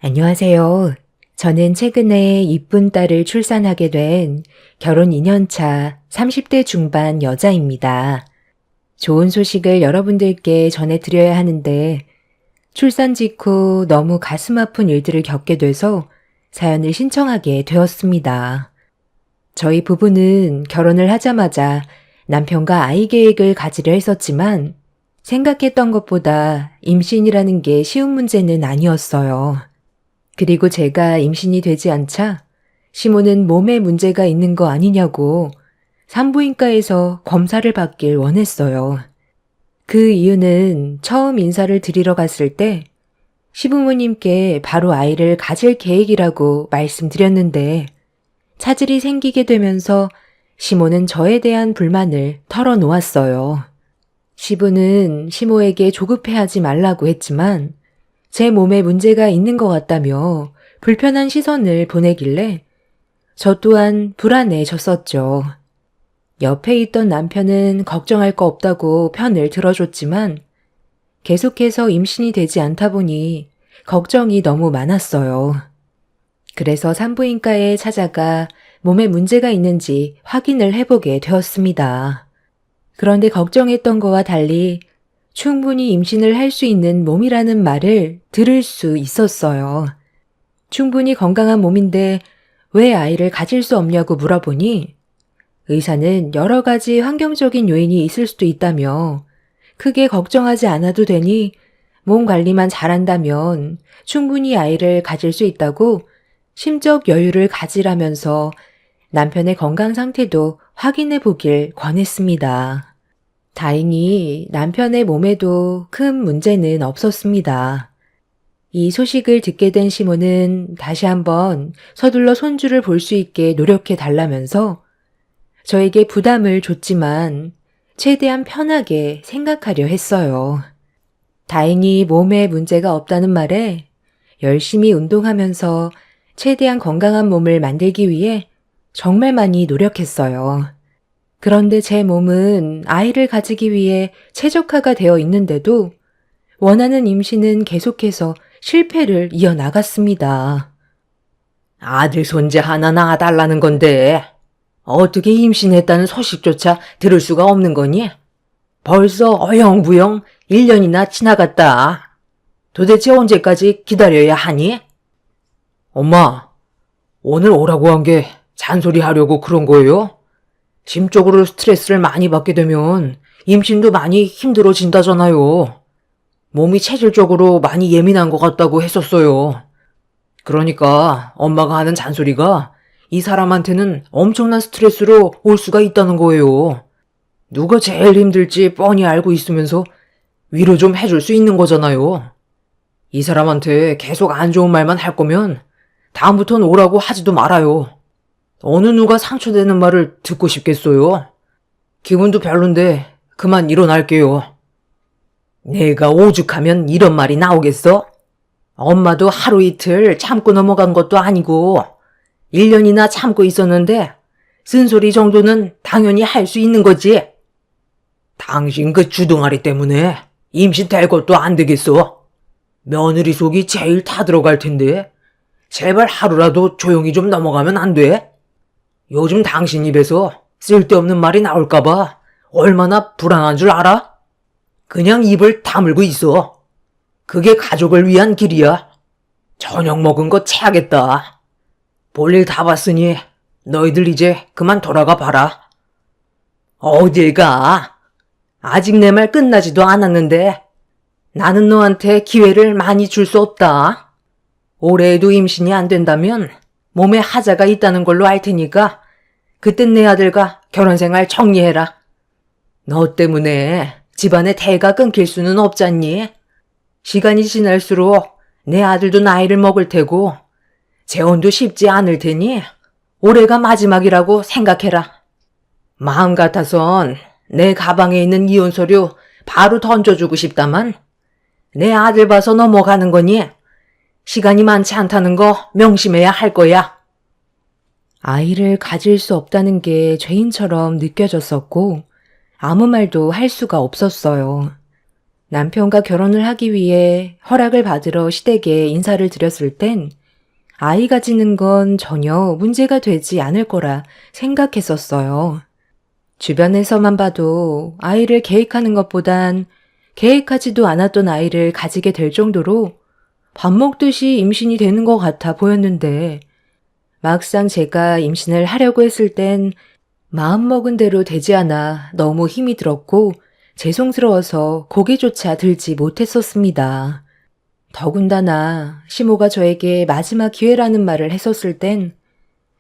안녕하세요. 저는 최근에 이쁜 딸을 출산하게 된 결혼 2년차 30대 중반 여자입니다. 좋은 소식을 여러분들께 전해드려야 하는데 출산 직후 너무 가슴 아픈 일들을 겪게 돼서 사연을 신청하게 되었습니다. 저희 부부는 결혼을 하자마자 남편과 아이 계획을 가지려 했었지만 생각했던 것보다 임신이라는 게 쉬운 문제는 아니었어요. 그리고 제가 임신이 되지 않자 시모는 몸에 문제가 있는 거 아니냐고 산부인과에서 검사를 받길 원했어요. 그 이유는 처음 인사를 드리러 갔을 때 시부모님께 바로 아이를 가질 계획이라고 말씀드렸는데 차질이 생기게 되면서 시모는 저에 대한 불만을 털어놓았어요. 시부는 시모에게 조급해하지 말라고 했지만 제 몸에 문제가 있는 것 같다며 불편한 시선을 보내길래 저 또한 불안해졌었죠. 옆에 있던 남편은 걱정할 거 없다고 편을 들어줬지만 계속해서 임신이 되지 않다 보니 걱정이 너무 많았어요. 그래서 산부인과에 찾아가 몸에 문제가 있는지 확인을 해보게 되었습니다. 그런데 걱정했던 거와 달리 충분히 임신을 할 수 있는 몸이라는 말을 들을 수 있었어요. 충분히 건강한 몸인데 왜 아이를 가질 수 없냐고 물어보니 의사는 여러 가지 환경적인 요인이 있을 수도 있다며 크게 걱정하지 않아도 되니 몸 관리만 잘한다면 충분히 아이를 가질 수 있다고 심적 여유를 가지라면서 남편의 건강 상태도 확인해 보길 권했습니다. 다행히 남편의 몸에도 큰 문제는 없었습니다. 이 소식을 듣게 된 시모는 다시 한번 서둘러 손주를 볼 수 있게 노력해 달라면서 저에게 부담을 줬지만 최대한 편하게 생각하려 했어요. 다행히 몸에 문제가 없다는 말에 열심히 운동하면서 최대한 건강한 몸을 만들기 위해 정말 많이 노력했어요. 그런데 제 몸은 아이를 가지기 위해 최적화가 되어 있는데도 원하는 임신은 계속해서 실패를 이어나갔습니다. 아들 손자 하나 낳아달라는 건데 어떻게 임신했다는 소식조차 들을 수가 없는 거니? 벌써 어영부영 1년이나 지나갔다. 도대체 언제까지 기다려야 하니? 엄마, 오늘 오라고 한 게 잔소리 하려고 그런 거예요? 심적으로 스트레스를 많이 받게 되면 임신도 많이 힘들어진다잖아요. 몸이 체질적으로 많이 예민한 것 같다고 했었어요. 그러니까 엄마가 하는 잔소리가 이 사람한테는 엄청난 스트레스로 올 수가 있다는 거예요. 누가 제일 힘들지 뻔히 알고 있으면서 위로 좀 해줄 수 있는 거잖아요. 이 사람한테 계속 안 좋은 말만 할 거면 다음부턴 오라고 하지도 말아요. 어느 누가 상처되는 말을 듣고 싶겠어요? 기분도 별론데 그만 일어날게요. 내가 오죽하면 이런 말이 나오겠어? 엄마도 하루 이틀 참고 넘어간 것도 아니고 1년이나 참고 있었는데 쓴소리 정도는 당연히 할 수 있는 거지. 당신 그 주둥아리 때문에 임신 될 것도 안 되겠어. 며느리 속이 제일 타들어갈 텐데 제발 하루라도 조용히 좀 넘어가면 안 돼? 요즘 당신 입에서 쓸데없는 말이 나올까봐 얼마나 불안한 줄 알아? 그냥 입을 다물고 있어. 그게 가족을 위한 길이야. 저녁 먹은 거 체하겠다. 볼일 다 봤으니 너희들 이제 그만 돌아가 봐라. 어딜 가? 아직 내 말 끝나지도 않았는데 나는 너한테 기회를 많이 줄 수 없다. 올해에도 임신이 안 된다면 몸에 하자가 있다는 걸로 알 테니까 그땐 내 아들과 결혼생활 정리해라. 너 때문에 집안의 대가 끊길 수는 없잖니. 시간이 지날수록 내 아들도 나이를 먹을 테고 재혼도 쉽지 않을 테니 올해가 마지막이라고 생각해라. 마음 같아선 내 가방에 있는 이혼 서류 바로 던져주고 싶다만 내 아들 봐서 넘어가는 거니 시간이 많지 않다는 거 명심해야 할 거야. 아이를 가질 수 없다는 게 죄인처럼 느껴졌었고 아무 말도 할 수가 없었어요. 남편과 결혼을 하기 위해 허락을 받으러 시댁에 인사를 드렸을 땐 아이 가지는 건 전혀 문제가 되지 않을 거라 생각했었어요. 주변에서만 봐도 아이를 계획하는 것보단 계획하지도 않았던 아이를 가지게 될 정도로 밥 먹듯이 임신이 되는 것 같아 보였는데 막상 제가 임신을 하려고 했을 땐 마음먹은 대로 되지 않아 너무 힘이 들었고 죄송스러워서 고개조차 들지 못했었습니다. 더군다나 시모가 저에게 마지막 기회라는 말을 했었을 땐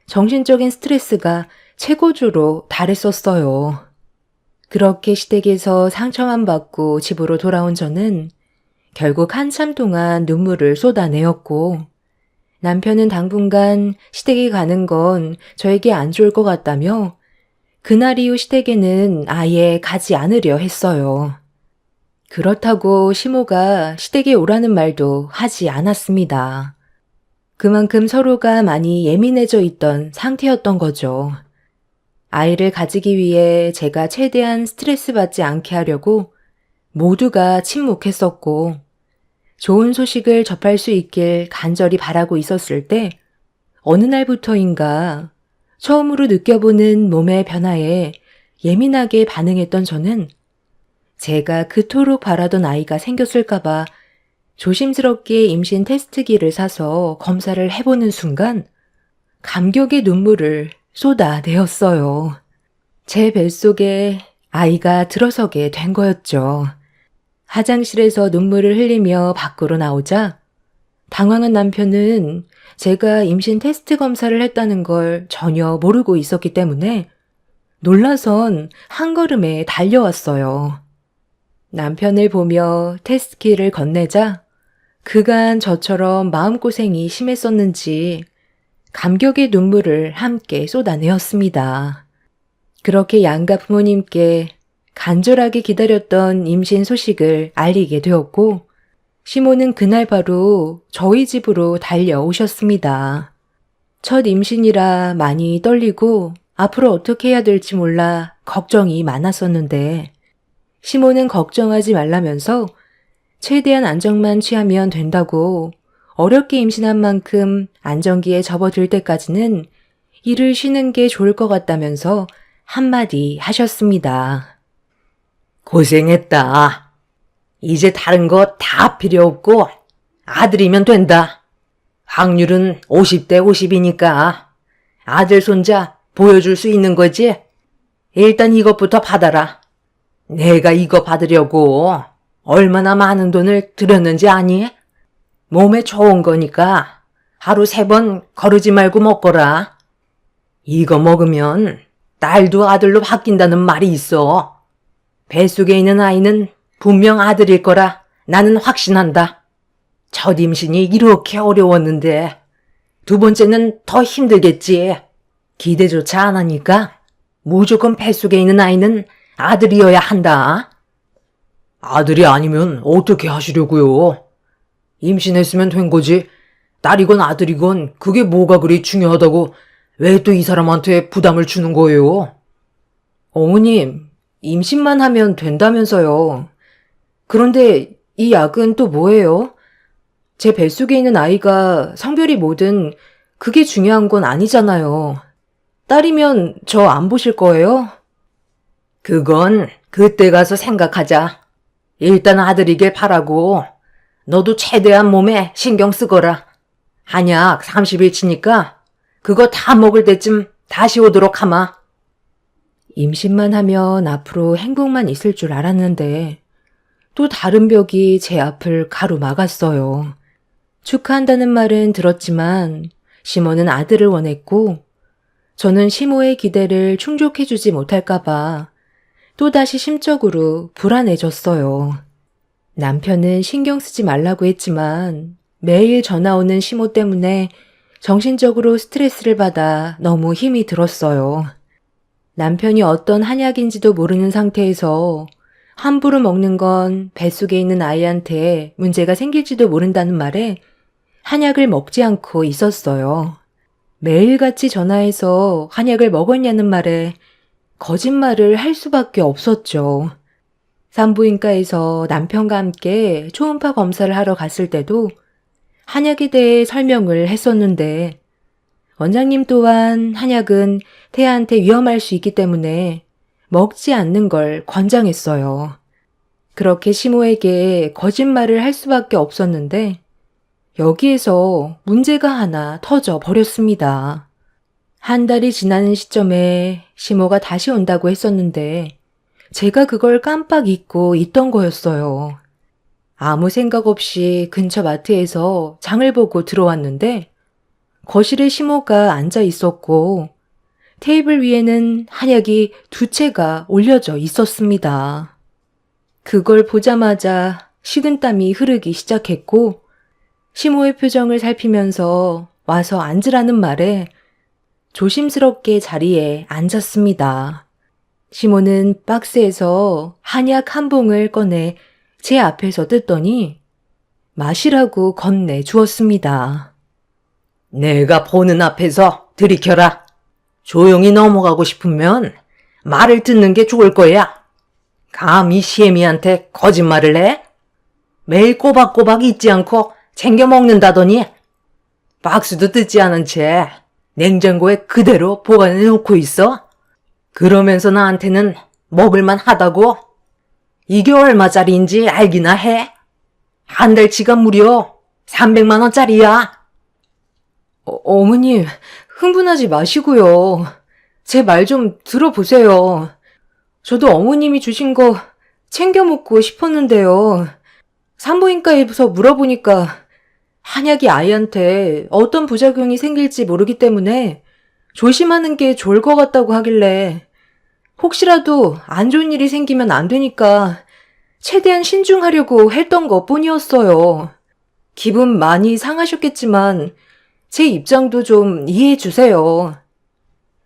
정신적인 스트레스가 최고조로 달했었어요. 그렇게 시댁에서 상처만 받고 집으로 돌아온 저는 결국 한참 동안 눈물을 쏟아내었고 남편은 당분간 시댁에 가는 건 저에게 안 좋을 것 같다며 그날 이후 시댁에는 아예 가지 않으려 했어요. 그렇다고 시모가 시댁에 오라는 말도 하지 않았습니다. 그만큼 서로가 많이 예민해져 있던 상태였던 거죠. 아이를 가지기 위해 제가 최대한 스트레스 받지 않게 하려고 모두가 침묵했었고 좋은 소식을 접할 수 있길 간절히 바라고 있었을 때 어느 날부터인가 처음으로 느껴보는 몸의 변화에 예민하게 반응했던 저는 제가 그토록 바라던 아이가 생겼을까봐 조심스럽게 임신 테스트기를 사서 검사를 해보는 순간 감격의 눈물을 쏟아내었어요. 제 뱃속에 아이가 들어서게 된 거였죠. 화장실에서 눈물을 흘리며 밖으로 나오자 당황한 남편은 제가 임신 테스트 검사를 했다는 걸 전혀 모르고 있었기 때문에 놀라선 한 걸음에 달려왔어요. 남편을 보며 테스트키를 건네자 그간 저처럼 마음고생이 심했었는지 감격의 눈물을 함께 쏟아내었습니다. 그렇게 양가 부모님께 간절하게 기다렸던 임신 소식을 알리게 되었고 시모는 그날 바로 저희 집으로 달려오셨습니다. 첫 임신이라 많이 떨리고 앞으로 어떻게 해야 될지 몰라 걱정이 많았었는데 시모는 걱정하지 말라면서 최대한 안정만 취하면 된다고 어렵게 임신한 만큼 안정기에 접어들 때까지는 일을 쉬는 게 좋을 것 같다면서 한마디 하셨습니다. 고생했다. 이제 다른 거 다 필요 없고 아들이면 된다. 확률은 50대 50이니까 아들 손자 보여줄 수 있는 거지? 일단 이것부터 받아라. 내가 이거 받으려고 얼마나 많은 돈을 들였는지 아니? 몸에 좋은 거니까 하루 3번 거르지 말고 먹거라. 이거 먹으면 딸도 아들로 바뀐다는 말이 있어. 뱃속에 있는 아이는 분명 아들일 거라 나는 확신한다. 첫 임신이 이렇게 어려웠는데 두 번째는 더 힘들겠지. 기대조차 안 하니까 무조건 뱃속에 있는 아이는 아들이어야 한다. 아들이 아니면 어떻게 하시려고요? 임신했으면 된 거지. 딸이건 아들이건 그게 뭐가 그리 중요하다고 왜 또 이 사람한테 부담을 주는 거예요? 어머님, 임신만 하면 된다면서요. 그런데 이 약은 또 뭐예요? 제 뱃속에 있는 아이가 성별이 뭐든 그게 중요한 건 아니잖아요. 딸이면 저 안 보실 거예요? 그건 그때 가서 생각하자. 일단 아들이길 바라고 너도 최대한 몸에 신경 쓰거라. 한약 30일치니까 그거 다 먹을 때쯤 다시 오도록 하마. 임신만 하면 앞으로 행복만 있을 줄 알았는데 또 다른 벽이 제 앞을 가로막았어요. 축하한다는 말은 들었지만 시모는 아들을 원했고 저는 시모의 기대를 충족해주지 못할까봐 또다시 심적으로 불안해졌어요. 남편은 신경 쓰지 말라고 했지만 매일 전화 오는 시모 때문에 정신적으로 스트레스를 받아 너무 힘이 들었어요. 남편이 어떤 한약인지도 모르는 상태에서 함부로 먹는 건 뱃속에 있는 아이한테 문제가 생길지도 모른다는 말에 한약을 먹지 않고 있었어요. 매일같이 전화해서 한약을 먹었냐는 말에 거짓말을 할 수밖에 없었죠. 산부인과에서 남편과 함께 초음파 검사를 하러 갔을 때도 한약에 대해 설명을 했었는데 원장님 또한 한약은 태아한테 위험할 수 있기 때문에 먹지 않는 걸 권장했어요. 그렇게 시모에게 거짓말을 할 수밖에 없었는데 여기에서 문제가 하나 터져 버렸습니다. 한 달이 지나는 시점에 시모가 다시 온다고 했었는데 제가 그걸 깜빡 잊고 있던 거였어요. 아무 생각 없이 근처 마트에서 장을 보고 들어왔는데 거실에 시모가 앉아 있었고 테이블 위에는 한약이 2채가 올려져 있었습니다. 그걸 보자마자 식은땀이 흐르기 시작했고 시모의 표정을 살피면서 와서 앉으라는 말에 조심스럽게 자리에 앉았습니다. 시모는 박스에서 한약 한 봉을 꺼내 제 앞에서 뜯더니 마시라고 건네 주었습니다. 내가 보는 앞에서 들이켜라. 조용히 넘어가고 싶으면 말을 듣는 게 좋을 거야. 감히 시애미한테 거짓말을 해? 매일 꼬박꼬박 잊지 않고 챙겨 먹는다더니 박스도 뜯지 않은 채 냉장고에 그대로 보관해 놓고 있어? 그러면서 나한테는 먹을만 하다고? 이게 얼마짜리인지 알기나 해? 한 달치가 무려 300만 원짜리야. 어머님, 흥분하지 마시고요. 제 말 좀 들어보세요. 저도 어머님이 주신 거 챙겨 먹고 싶었는데요. 산부인과에서 물어보니까 한약이 아이한테 어떤 부작용이 생길지 모르기 때문에 조심하는 게 좋을 것 같다고 하길래 혹시라도 안 좋은 일이 생기면 안 되니까 최대한 신중하려고 했던 것 뿐이었어요. 기분 많이 상하셨겠지만 제 입장도 좀 이해해 주세요.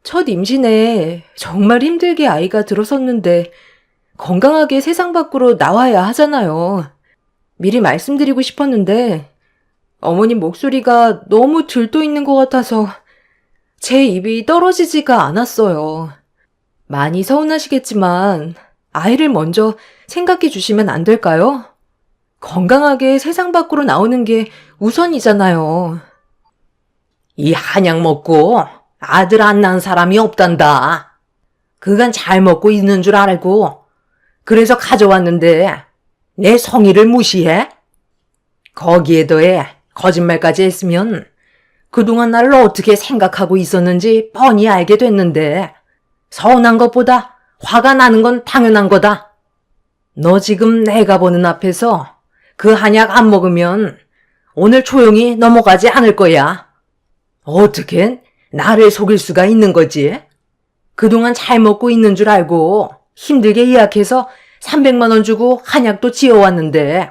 첫 임신에 정말 힘들게 아이가 들어섰는데 건강하게 세상 밖으로 나와야 하잖아요. 미리 말씀드리고 싶었는데 어머님 목소리가 너무 들떠 있는 것 같아서 제 입이 떨어지지가 않았어요. 많이 서운하시겠지만 아이를 먼저 생각해 주시면 안 될까요? 건강하게 세상 밖으로 나오는 게 우선이잖아요. 이 한약 먹고 아들 안 낳은 사람이 없단다. 그간 잘 먹고 있는 줄 알고 그래서 가져왔는데 내 성의를 무시해? 거기에 더해 거짓말까지 했으면 그동안 나를 어떻게 생각하고 있었는지 뻔히 알게 됐는데 서운한 것보다 화가 나는 건 당연한 거다. 너 지금 내가 보는 앞에서 그 한약 안 먹으면 오늘 조용히 넘어가지 않을 거야. 어떻게 나를 속일 수가 있는 거지? 그동안 잘 먹고 있는 줄 알고 힘들게 예약해서 300만 원 주고 한약도 지어왔는데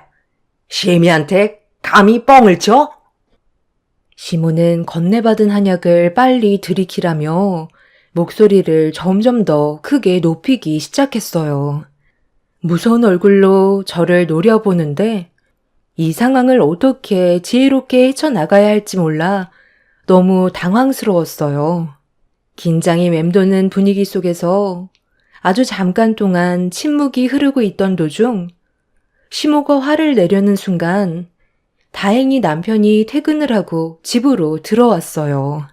시애미한테 감히 뻥을 쳐? 시모는 건네받은 한약을 빨리 들이키라며 목소리를 점점 더 크게 높이기 시작했어요. 무서운 얼굴로 저를 노려보는데 이 상황을 어떻게 지혜롭게 헤쳐나가야 할지 몰라 너무 당황스러웠어요. 긴장이 맴도는 분위기 속에서 아주 잠깐 동안 침묵이 흐르고 있던 도중 시모가 화를 내려는 순간 다행히 남편이 퇴근을 하고 집으로 들어왔어요.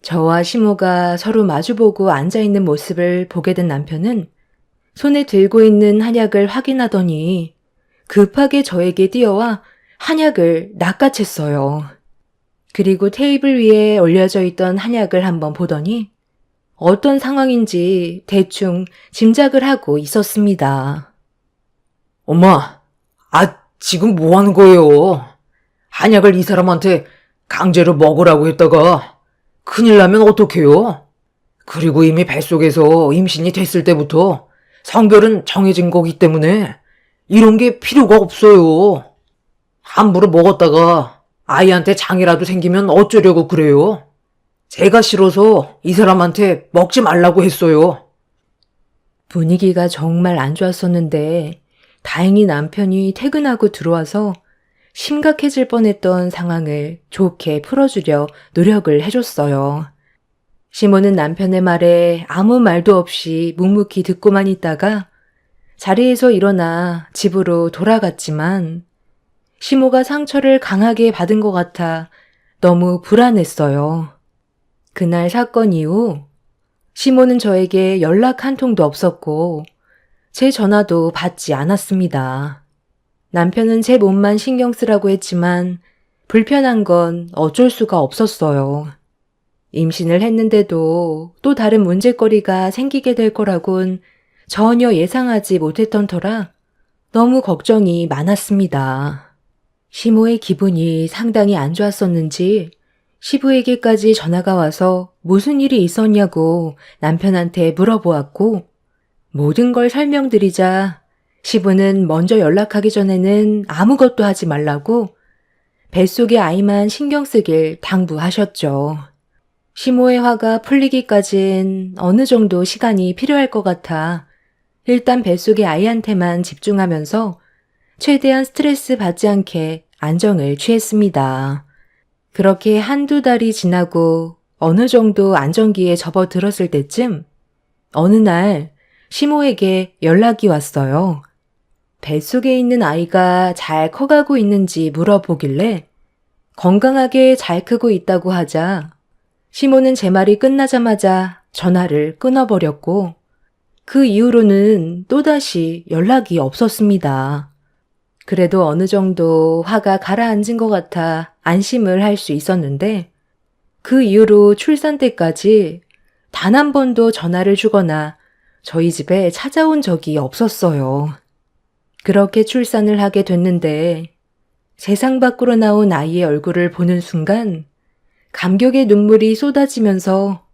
저와 시모가 서로 마주보고 앉아있는 모습을 보게 된 남편은 손에 들고 있는 한약을 확인하더니 급하게 저에게 뛰어와 한약을 낚아챘어요. 그리고 테이블 위에 올려져 있던 한약을 한번 보더니 어떤 상황인지 대충 짐작을 하고 있었습니다. 엄마, 지금 뭐 하는 거예요? 한약을 이 사람한테 강제로 먹으라고 했다가 큰일 나면 어떡해요? 그리고 이미 뱃속에서 임신이 됐을 때부터 성별은 정해진 거기 때문에 이런 게 필요가 없어요. 함부로 먹었다가 아이한테 장애라도 생기면 어쩌려고 그래요? 제가 싫어서 이 사람한테 먹지 말라고 했어요. 분위기가 정말 안 좋았었는데 다행히 남편이 퇴근하고 들어와서 심각해질 뻔했던 상황을 좋게 풀어주려 노력을 해줬어요. 시모는 남편의 말에 아무 말도 없이 묵묵히 듣고만 있다가 자리에서 일어나 집으로 돌아갔지만 시모가 상처를 강하게 받은 것 같아 너무 불안했어요. 그날 사건 이후 시모는 저에게 연락 한 통도 없었고 제 전화도 받지 않았습니다. 남편은 제 몸만 신경 쓰라고 했지만 불편한 건 어쩔 수가 없었어요. 임신을 했는데도 또 다른 문제거리가 생기게 될 거라곤 전혀 예상하지 못했던 터라 너무 걱정이 많았습니다. 시모의 기분이 상당히 안 좋았었는지 시부에게까지 전화가 와서 무슨 일이 있었냐고 남편한테 물어보았고 모든 걸 설명드리자 시부는 먼저 연락하기 전에는 아무것도 하지 말라고 뱃속의 아이만 신경 쓰길 당부하셨죠. 시모의 화가 풀리기까진 어느 정도 시간이 필요할 것 같아 일단 뱃속의 아이한테만 집중하면서 최대한 스트레스 받지 않게 안정을 취했습니다. 그렇게 한두 달이 지나고 어느 정도 안정기에 접어들었을 때쯤 어느 날 시모에게 연락이 왔어요. 뱃속에 있는 아이가 잘 커가고 있는지 물어보길래 건강하게 잘 크고 있다고 하자 시모는 제 말이 끝나자마자 전화를 끊어버렸고 그 이후로는 또다시 연락이 없었습니다. 그래도 어느 정도 화가 가라앉은 것 같아 안심을 할 수 있었는데 그 이후로 출산 때까지 단 한 번도 전화를 주거나 저희 집에 찾아온 적이 없었어요. 그렇게 출산을 하게 됐는데 세상 밖으로 나온 아이의 얼굴을 보는 순간 감격의 눈물이 쏟아지면서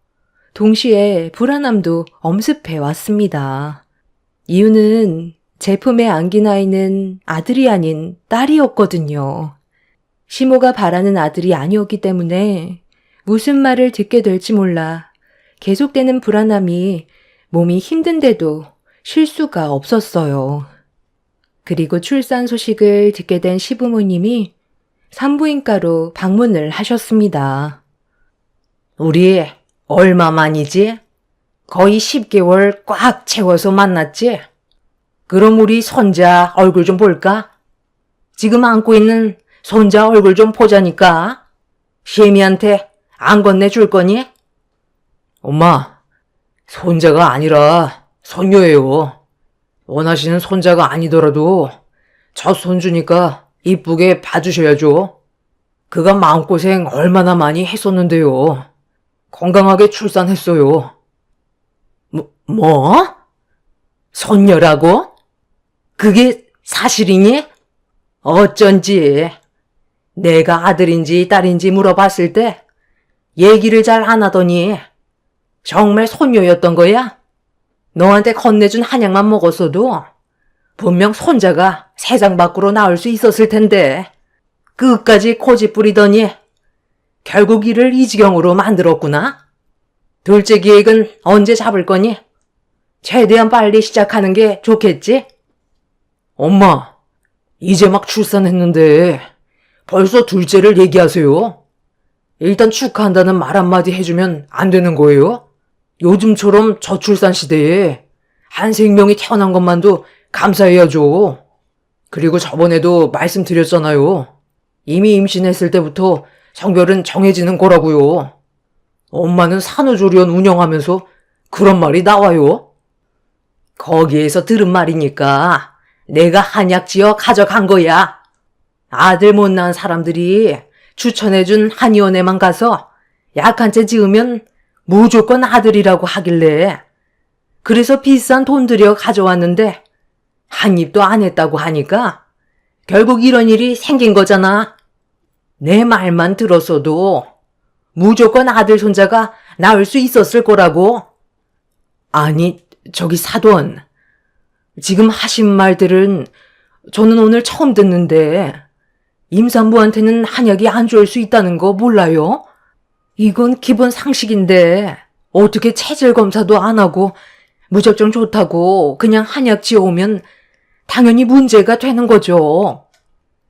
동시에 불안함도 엄습해 왔습니다. 이유는 제 품에 안긴 아이는 아들이 아닌 딸이었거든요. 시모가 바라는 아들이 아니었기 때문에 무슨 말을 듣게 될지 몰라 계속되는 불안함이 몸이 힘든데도 쉴 수가 없었어요. 그리고 출산 소식을 듣게 된 시부모님이 산부인과로 방문을 하셨습니다. 우리 얼마 만이지? 거의 10개월 꽉 채워서 만났지? 그럼 우리 손자 얼굴 좀 볼까? 지금 안고 있는 손자 얼굴 좀 보자니까. 시애미한테 안 건네줄 거니? 엄마, 손자가 아니라 손녀예요. 원하시는 손자가 아니더라도 저 손주니까 이쁘게 봐주셔야죠. 그가 마음고생 얼마나 많이 했었는데요. 건강하게 출산했어요. 뭐? 손녀라고? 그게 사실이니? 어쩐지 내가 아들인지 딸인지 물어봤을 때 얘기를 잘 안 하더니 정말 손녀였던 거야? 너한테 건네준 한약만 먹었어도 분명 손자가 세상 밖으로 나올 수 있었을 텐데 끝까지 고집 부리더니 결국 이를 이 지경으로 만들었구나. 둘째 계획은 언제 잡을 거니? 최대한 빨리 시작하는 게 좋겠지? 엄마, 이제 막 출산했는데 벌써 둘째를 얘기하세요? 일단 축하한다는 말 한마디 해주면 안 되는 거예요? 요즘처럼 저출산 시대에 한 생명이 태어난 것만도 감사해야죠. 그리고 저번에도 말씀드렸잖아요. 이미 임신했을 때부터 성별은 정해지는 거라고요. 엄마는 산후조리원 운영하면서 그런 말이 나와요. 거기에서 들은 말이니까 내가 한약 지어 가져간 거야. 아들 못 낳은 사람들이 추천해준 한의원에만 가서 약 한 채 지으면 무조건 아들이라고 하길래 그래서 비싼 돈 들여 가져왔는데 한 입도 안 했다고 하니까 결국 이런 일이 생긴 거잖아. 내 말만 들었어도 무조건 아들 손자가 낳을 수 있었을 거라고. 아니, 저기 사돈. 지금 하신 말들은 저는 오늘 처음 듣는데 임산부한테는 한약이 안 좋을 수 있다는 거 몰라요? 이건 기본 상식인데 어떻게 체질 검사도 안 하고 무작정 좋다고 그냥 한약 지어오면 당연히 문제가 되는 거죠.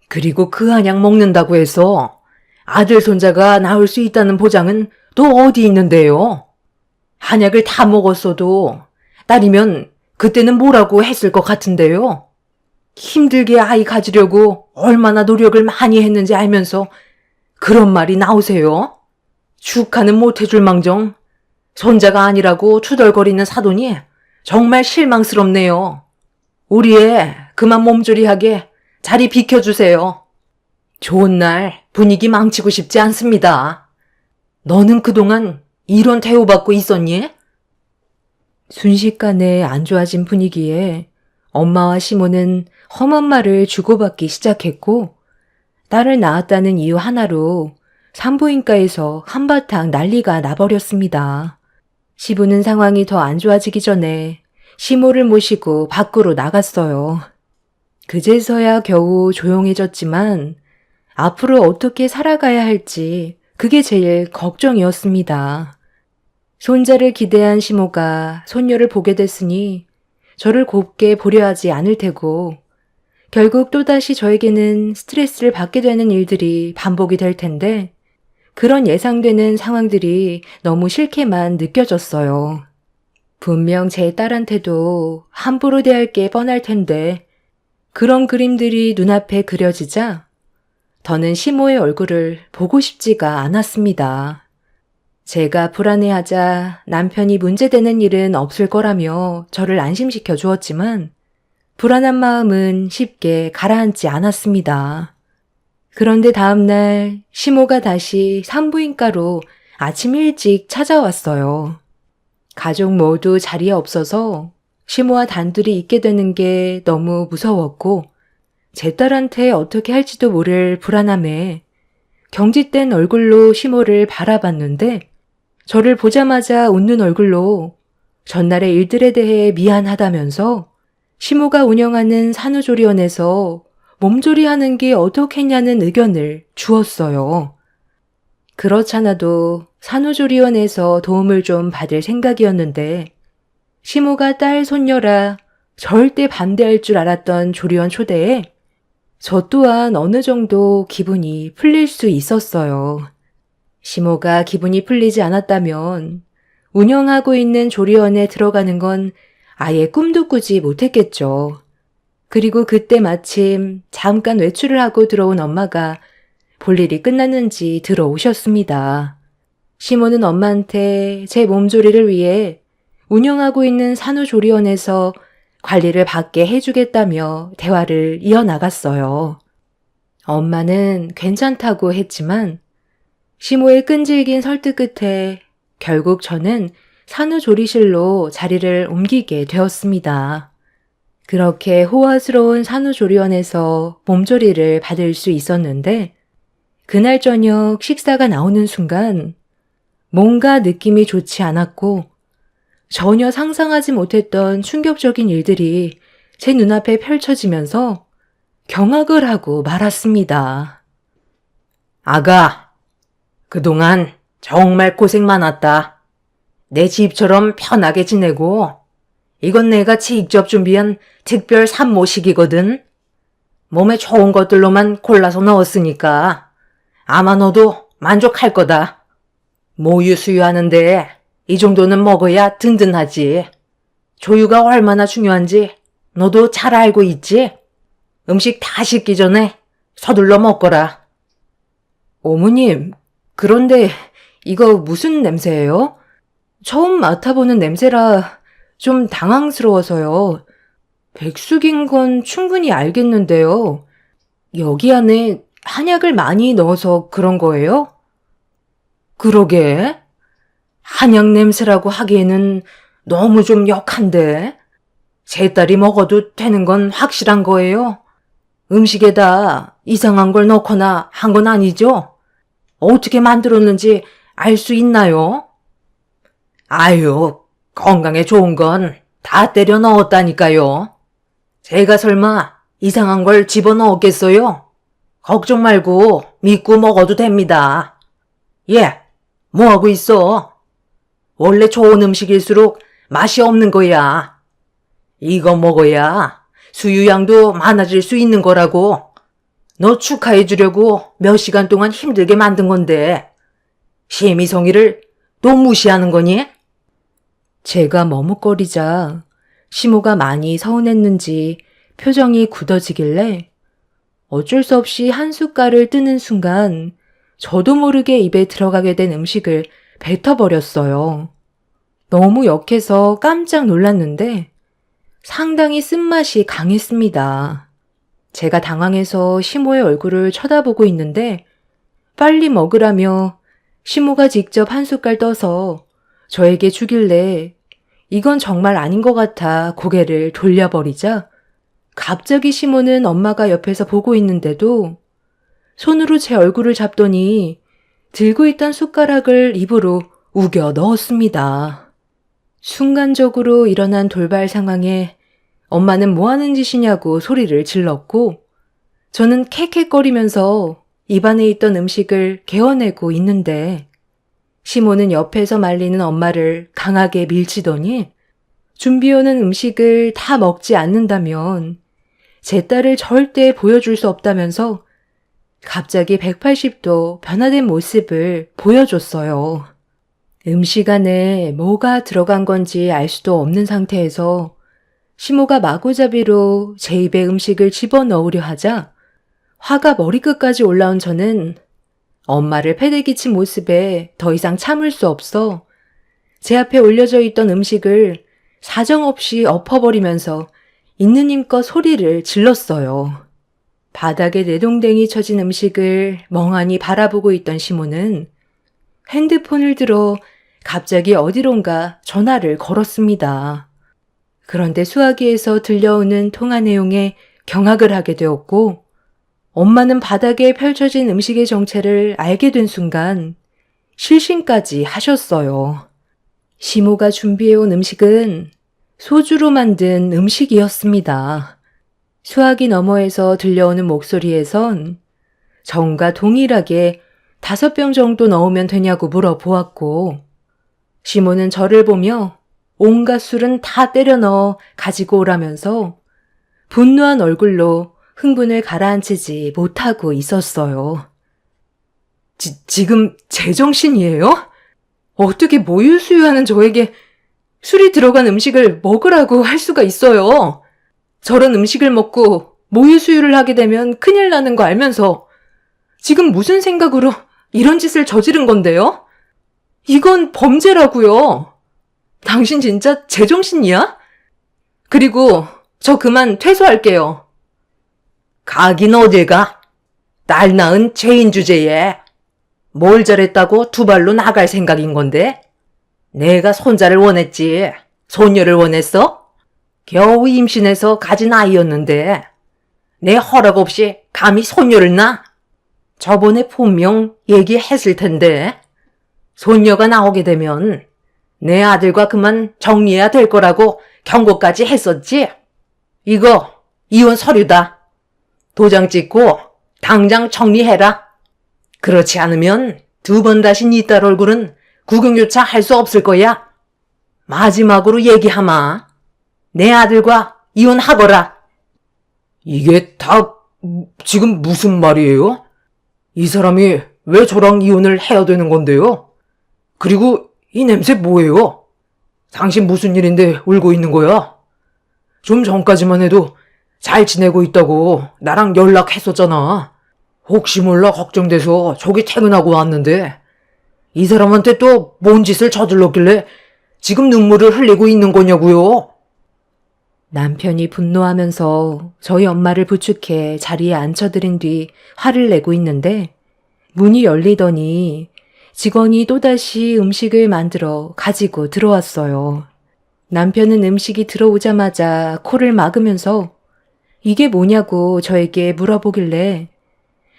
그리고 그 한약 먹는다고 해서 아들 손자가 낳을 수 있다는 보장은 또 어디 있는데요? 한약을 다 먹었어도 딸이면 그때는 뭐라고 했을 것 같은데요. 힘들게 아이 가지려고 얼마나 노력을 많이 했는지 알면서 그런 말이 나오세요? 축하는 못해줄 망정 손자가 아니라고 투덜거리는 사돈이 정말 실망스럽네요. 우리 애 그만 몸조리하게 자리 비켜주세요. 좋은 날 분위기 망치고 싶지 않습니다. 너는 그동안 이런 대우받고 있었니? 순식간에 안 좋아진 분위기에 엄마와 시모는 험한 말을 주고받기 시작했고, 딸을 낳았다는 이유 하나로 산부인과에서 한바탕 난리가 나버렸습니다. 시부는 상황이 더 안 좋아지기 전에 시모를 모시고 밖으로 나갔어요. 그제서야 겨우 조용해졌지만 앞으로 어떻게 살아가야 할지 그게 제일 걱정이었습니다. 손자를 기대한 시모가 손녀를 보게 됐으니 저를 곱게 보려 하지 않을 테고 결국 또다시 저에게는 스트레스를 받게 되는 일들이 반복이 될 텐데 그런 예상되는 상황들이 너무 싫게만 느껴졌어요. 분명 제 딸한테도 함부로 대할 게 뻔할 텐데 그런 그림들이 눈앞에 그려지자 더는 시모의 얼굴을 보고 싶지가 않았습니다. 제가 불안해하자 남편이 문제되는 일은 없을 거라며 저를 안심시켜 주었지만 불안한 마음은 쉽게 가라앉지 않았습니다. 그런데 다음날 시모가 다시 산부인과로 아침 일찍 찾아왔어요. 가족 모두 자리에 없어서 시모와 단둘이 있게 되는 게 너무 무서웠고 제 딸한테 어떻게 할지도 모를 불안함에 경직된 얼굴로 시모를 바라봤는데 저를 보자마자 웃는 얼굴로 전날의 일들에 대해 미안하다면서 시모가 운영하는 산후조리원에서 몸조리하는 게 어떻겠냐는 의견을 주었어요. 그렇잖아도 산후조리원에서 도움을 좀 받을 생각이었는데 시모가 딸 손녀라 절대 반대할 줄 알았던 조리원 초대에 저 또한 어느 정도 기분이 풀릴 수 있었어요. 시모가 기분이 풀리지 않았다면 운영하고 있는 조리원에 들어가는 건 아예 꿈도 꾸지 못했겠죠. 그리고 그때 마침 잠깐 외출을 하고 들어온 엄마가 볼 일이 끝났는지 들어오셨습니다. 시모는 엄마한테 제 몸조리를 위해 운영하고 있는 산후조리원에서 관리를 받게 해주겠다며 대화를 이어나갔어요. 엄마는 괜찮다고 했지만 시모의 끈질긴 설득 끝에 결국 저는 산후조리실로 자리를 옮기게 되었습니다. 그렇게 호화스러운 산후조리원에서 몸조리를 받을 수 있었는데 그날 저녁 식사가 나오는 순간 뭔가 느낌이 좋지 않았고 전혀 상상하지 못했던 충격적인 일들이 제 눈앞에 펼쳐지면서 경악을 하고 말았습니다. 아가, 그동안 정말 고생 많았다. 내 집처럼 편하게 지내고 이건 내가 직접 준비한 특별 산모식이거든. 몸에 좋은 것들로만 골라서 넣었으니까 아마 너도 만족할 거다. 모유 수유하는데 이 정도는 먹어야 든든하지. 조유가 얼마나 중요한지 너도 잘 알고 있지? 음식 다 식기 전에 서둘러 먹거라. 어머님, 그런데 이거 무슨 냄새예요? 처음 맡아보는 냄새라 좀 당황스러워서요. 백숙인 건 충분히 알겠는데요. 여기 안에 한약을 많이 넣어서 그런 거예요? 그러게. 한약 냄새라고 하기에는 너무 좀 역한데. 제 딸이 먹어도 되는 건 확실한 거예요. 음식에다 이상한 걸 넣거나 한 건 아니죠? 어떻게 만들었는지 알 수 있나요? 아유, 건강에 좋은 건 다 때려 넣었다니까요. 제가 설마 이상한 걸 집어넣었겠어요? 걱정 말고 믿고 먹어도 됩니다. 예, 뭐하고 있어? 원래 좋은 음식일수록 맛이 없는 거야. 이거 먹어야 수유량도 많아질 수 있는 거라고. 너 축하해 주려고 몇 시간 동안 힘들게 만든 건데 심희성이를 또 무시하는 거니? 제가 머뭇거리자 시모가 많이 서운했는지 표정이 굳어지길래 어쩔 수 없이 한 숟갈을 뜨는 순간 저도 모르게 입에 들어가게 된 음식을 뱉어버렸어요. 너무 역해서 깜짝 놀랐는데 상당히 쓴맛이 강했습니다. 제가 당황해서 시모의 얼굴을 쳐다보고 있는데 빨리 먹으라며 시모가 직접 한 숟갈 떠서 저에게 주길래 이건 정말 아닌 것 같아 고개를 돌려버리자 갑자기 시모는 엄마가 옆에서 보고 있는데도 손으로 제 얼굴을 잡더니 들고 있던 숟가락을 입으로 우겨 넣었습니다. 순간적으로 일어난 돌발 상황에 엄마는 뭐 하는 짓이냐고 소리를 질렀고 저는 캑캑거리면서 입안에 있던 음식을 개어내고 있는데 시모는 옆에서 말리는 엄마를 강하게 밀치더니 준비해오는 음식을 다 먹지 않는다면 제 딸을 절대 보여줄 수 없다면서 갑자기 180도 변화된 모습을 보여줬어요. 음식 안에 뭐가 들어간 건지 알 수도 없는 상태에서 시모가 마구잡이로 제 입에 음식을 집어넣으려 하자 화가 머리끝까지 올라온 저는 엄마를 패대기친 모습에 더 이상 참을 수 없어 제 앞에 올려져 있던 음식을 사정없이 엎어버리면서 있는 힘껏 소리를 질렀어요. 바닥에 내동댕이 쳐진 음식을 멍하니 바라보고 있던 시모는 핸드폰을 들어 갑자기 어디론가 전화를 걸었습니다. 그런데 수화기에서 들려오는 통화 내용에 경악을 하게 되었고 엄마는 바닥에 펼쳐진 음식의 정체를 알게 된 순간 실신까지 하셨어요. 시모가 준비해온 음식은 소주로 만든 음식이었습니다. 수화기 너머에서 들려오는 목소리에선 정과 동일하게 5병 정도 넣으면 되냐고 물어보았고 시모는 저를 보며 온갖 술은 다 때려 넣어 가지고 오라면서 분노한 얼굴로 흥분을 가라앉히지 못하고 있었어요. 지금 제정신이에요? 어떻게 모유수유하는 저에게 술이 들어간 음식을 먹으라고 할 수가 있어요? 저런 음식을 먹고 모유수유를 하게 되면 큰일 나는 거 알면서 지금 무슨 생각으로 이런 짓을 저지른 건데요? 이건 범죄라고요. 당신 진짜 제정신이야? 그리고 저 그만 퇴소할게요. 가긴 어딜 가? 딸 낳은 죄인 주제에 뭘 잘했다고 두 발로 나갈 생각인 건데? 내가 손자를 원했지 손녀를 원했어? 겨우 임신해서 가진 아이였는데 내 허락 없이 감히 손녀를 낳아? 저번에 분명 얘기했을 텐데 손녀가 나오게 되면 내 아들과 그만 정리해야 될 거라고 경고까지 했었지? 이거 이혼 서류다. 도장 찍고 당장 정리해라. 그렇지 않으면 2번 다시 네 딸 얼굴은 구경조차 할 수 없을 거야. 마지막으로 얘기하마. 내 아들과 이혼하거라. 이게 다 지금 무슨 말이에요? 이 사람이 왜 저랑 이혼을 해야 되는 건데요? 그리고 이 냄새 뭐예요? 당신 무슨 일인데 울고 있는 거야? 좀 전까지만 해도 잘 지내고 있다고 나랑 연락했었잖아. 혹시 몰라 걱정돼서 저기 퇴근하고 왔는데 이 사람한테 또 뭔 짓을 저질렀길래 지금 눈물을 흘리고 있는 거냐고요? 남편이 분노하면서 저희 엄마를 부축해 자리에 앉혀드린 뒤 화를 내고 있는데 문이 열리더니 직원이 또다시 음식을 만들어 가지고 들어왔어요. 남편은 음식이 들어오자마자 코를 막으면서 이게 뭐냐고 저에게 물어보길래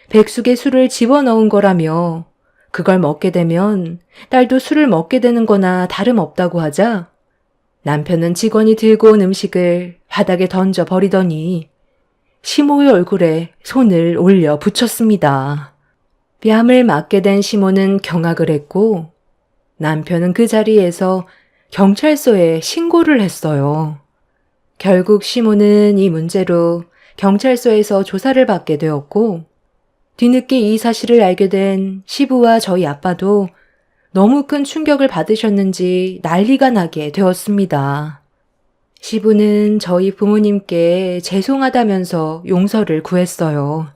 백숙에 술을 집어넣은 거라며 그걸 먹게 되면 딸도 술을 먹게 되는 거나 다름없다고 하자 남편은 직원이 들고 온 음식을 바닥에 던져 버리더니 시모의 얼굴에 손을 올려 붙였습니다. 뺨을 맞게 된 시모는 경악을 했고 남편은 그 자리에서 경찰서에 신고를 했어요. 결국 시모는 이 문제로 경찰서에서 조사를 받게 되었고 뒤늦게 이 사실을 알게 된 시부와 저희 아빠도 너무 큰 충격을 받으셨는지 난리가 나게 되었습니다. 시부는 저희 부모님께 죄송하다면서 용서를 구했어요.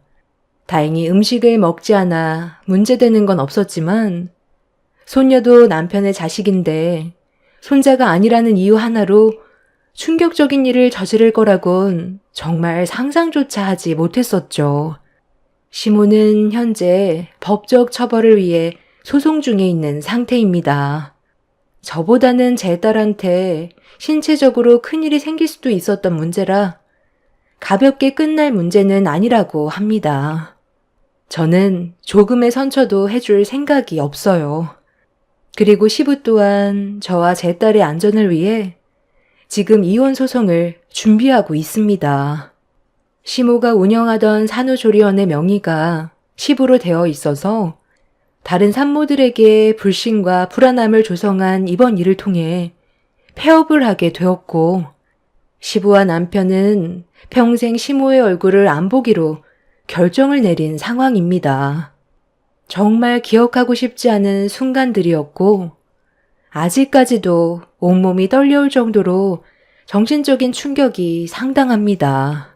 다행히 음식을 먹지 않아 문제되는 건 없었지만 손녀도 남편의 자식인데 손자가 아니라는 이유 하나로 충격적인 일을 저지를 거라곤 정말 상상조차 하지 못했었죠. 시모는 현재 법적 처벌을 위해 소송 중에 있는 상태입니다. 저보다는 제 딸한테 신체적으로 큰일이 생길 수도 있었던 문제라 가볍게 끝날 문제는 아니라고 합니다. 저는 조금의 선처도 해줄 생각이 없어요. 그리고 시부 또한 저와 제 딸의 안전을 위해 지금 이혼 소송을 준비하고 있습니다. 시모가 운영하던 산후조리원의 명의가 시부로 되어 있어서 다른 산모들에게 불신과 불안함을 조성한 이번 일을 통해 폐업을 하게 되었고 시부와 남편은 평생 시모의 얼굴을 안 보기로 결정을 내린 상황입니다. 정말 기억하고 싶지 않은 순간들이었고 아직까지도 온몸이 떨려올 정도로 정신적인 충격이 상당합니다.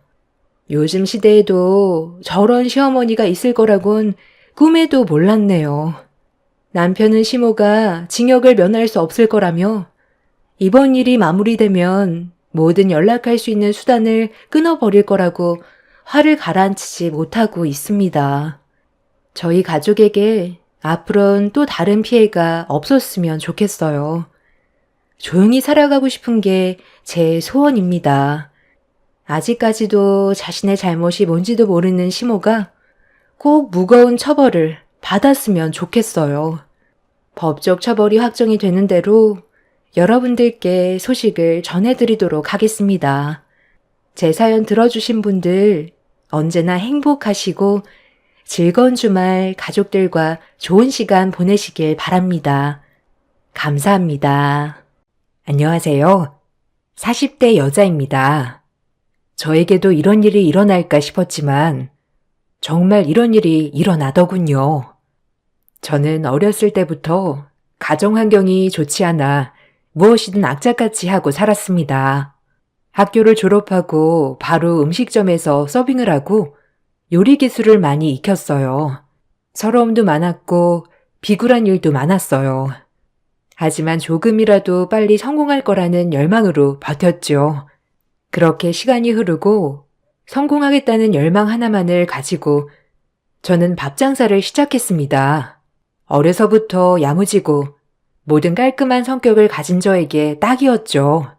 요즘 시대에도 저런 시어머니가 있을 거라곤 꿈에도 몰랐네요. 남편은 시모가 징역을 면할 수 없을 거라며 이번 일이 마무리되면 모든 연락할 수 있는 수단을 끊어버릴 거라고 화를 가라앉히지 못하고 있습니다. 저희 가족에게 앞으로는 또 다른 피해가 없었으면 좋겠어요. 조용히 살아가고 싶은 게 제 소원입니다. 아직까지도 자신의 잘못이 뭔지도 모르는 시모가 꼭 무거운 처벌을 받았으면 좋겠어요. 법적 처벌이 확정이 되는 대로 여러분들께 소식을 전해드리도록 하겠습니다. 제 사연 들어주신 분들 언제나 행복하시고 즐거운 주말 가족들과 좋은 시간 보내시길 바랍니다. 감사합니다. 안녕하세요. 40대 여자입니다. 저에게도 이런 일이 일어날까 싶었지만 정말 이런 일이 일어나더군요. 저는 어렸을 때부터 가정 환경이 좋지 않아 무엇이든 악착같이 하고 살았습니다. 학교를 졸업하고 바로 음식점에서 서빙을 하고 요리 기술을 많이 익혔어요. 서러움도 많았고 비굴한 일도 많았어요. 하지만 조금이라도 빨리 성공할 거라는 열망으로 버텼죠. 그렇게 시간이 흐르고 성공하겠다는 열망 하나만을 가지고 저는 밥 장사를 시작했습니다. 어려서부터 야무지고 모든 깔끔한 성격을 가진 저에게 딱이었죠.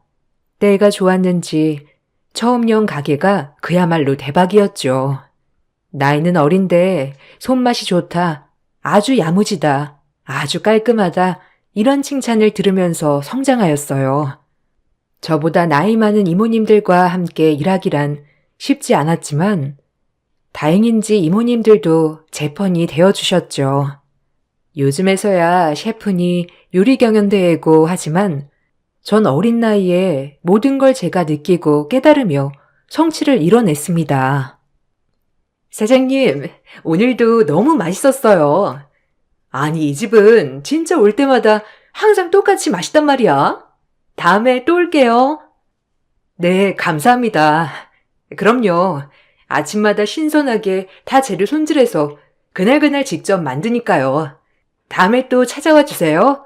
때가 좋았는지 처음 연 가게가 그야말로 대박이었죠. 나이는 어린데 손맛이 좋다, 아주 야무지다, 아주 깔끔하다 이런 칭찬을 들으면서 성장하였어요. 저보다 나이 많은 이모님들과 함께 일하기란 쉽지 않았지만 다행인지 이모님들도 제 편이 되어주셨죠. 요즘에서야 셰프니 요리 경연대회고 하지만 전 어린 나이에 모든 걸 제가 느끼고 깨달으며 성취를 이뤄냈습니다. 사장님, 오늘도 너무 맛있었어요. 아니, 이 집은 진짜 올 때마다 항상 똑같이 맛있단 말이야. 다음에 또 올게요. 네, 감사합니다. 그럼요. 아침마다 신선하게 다 재료 손질해서 그날그날 직접 만드니까요. 다음에 또 찾아와 주세요.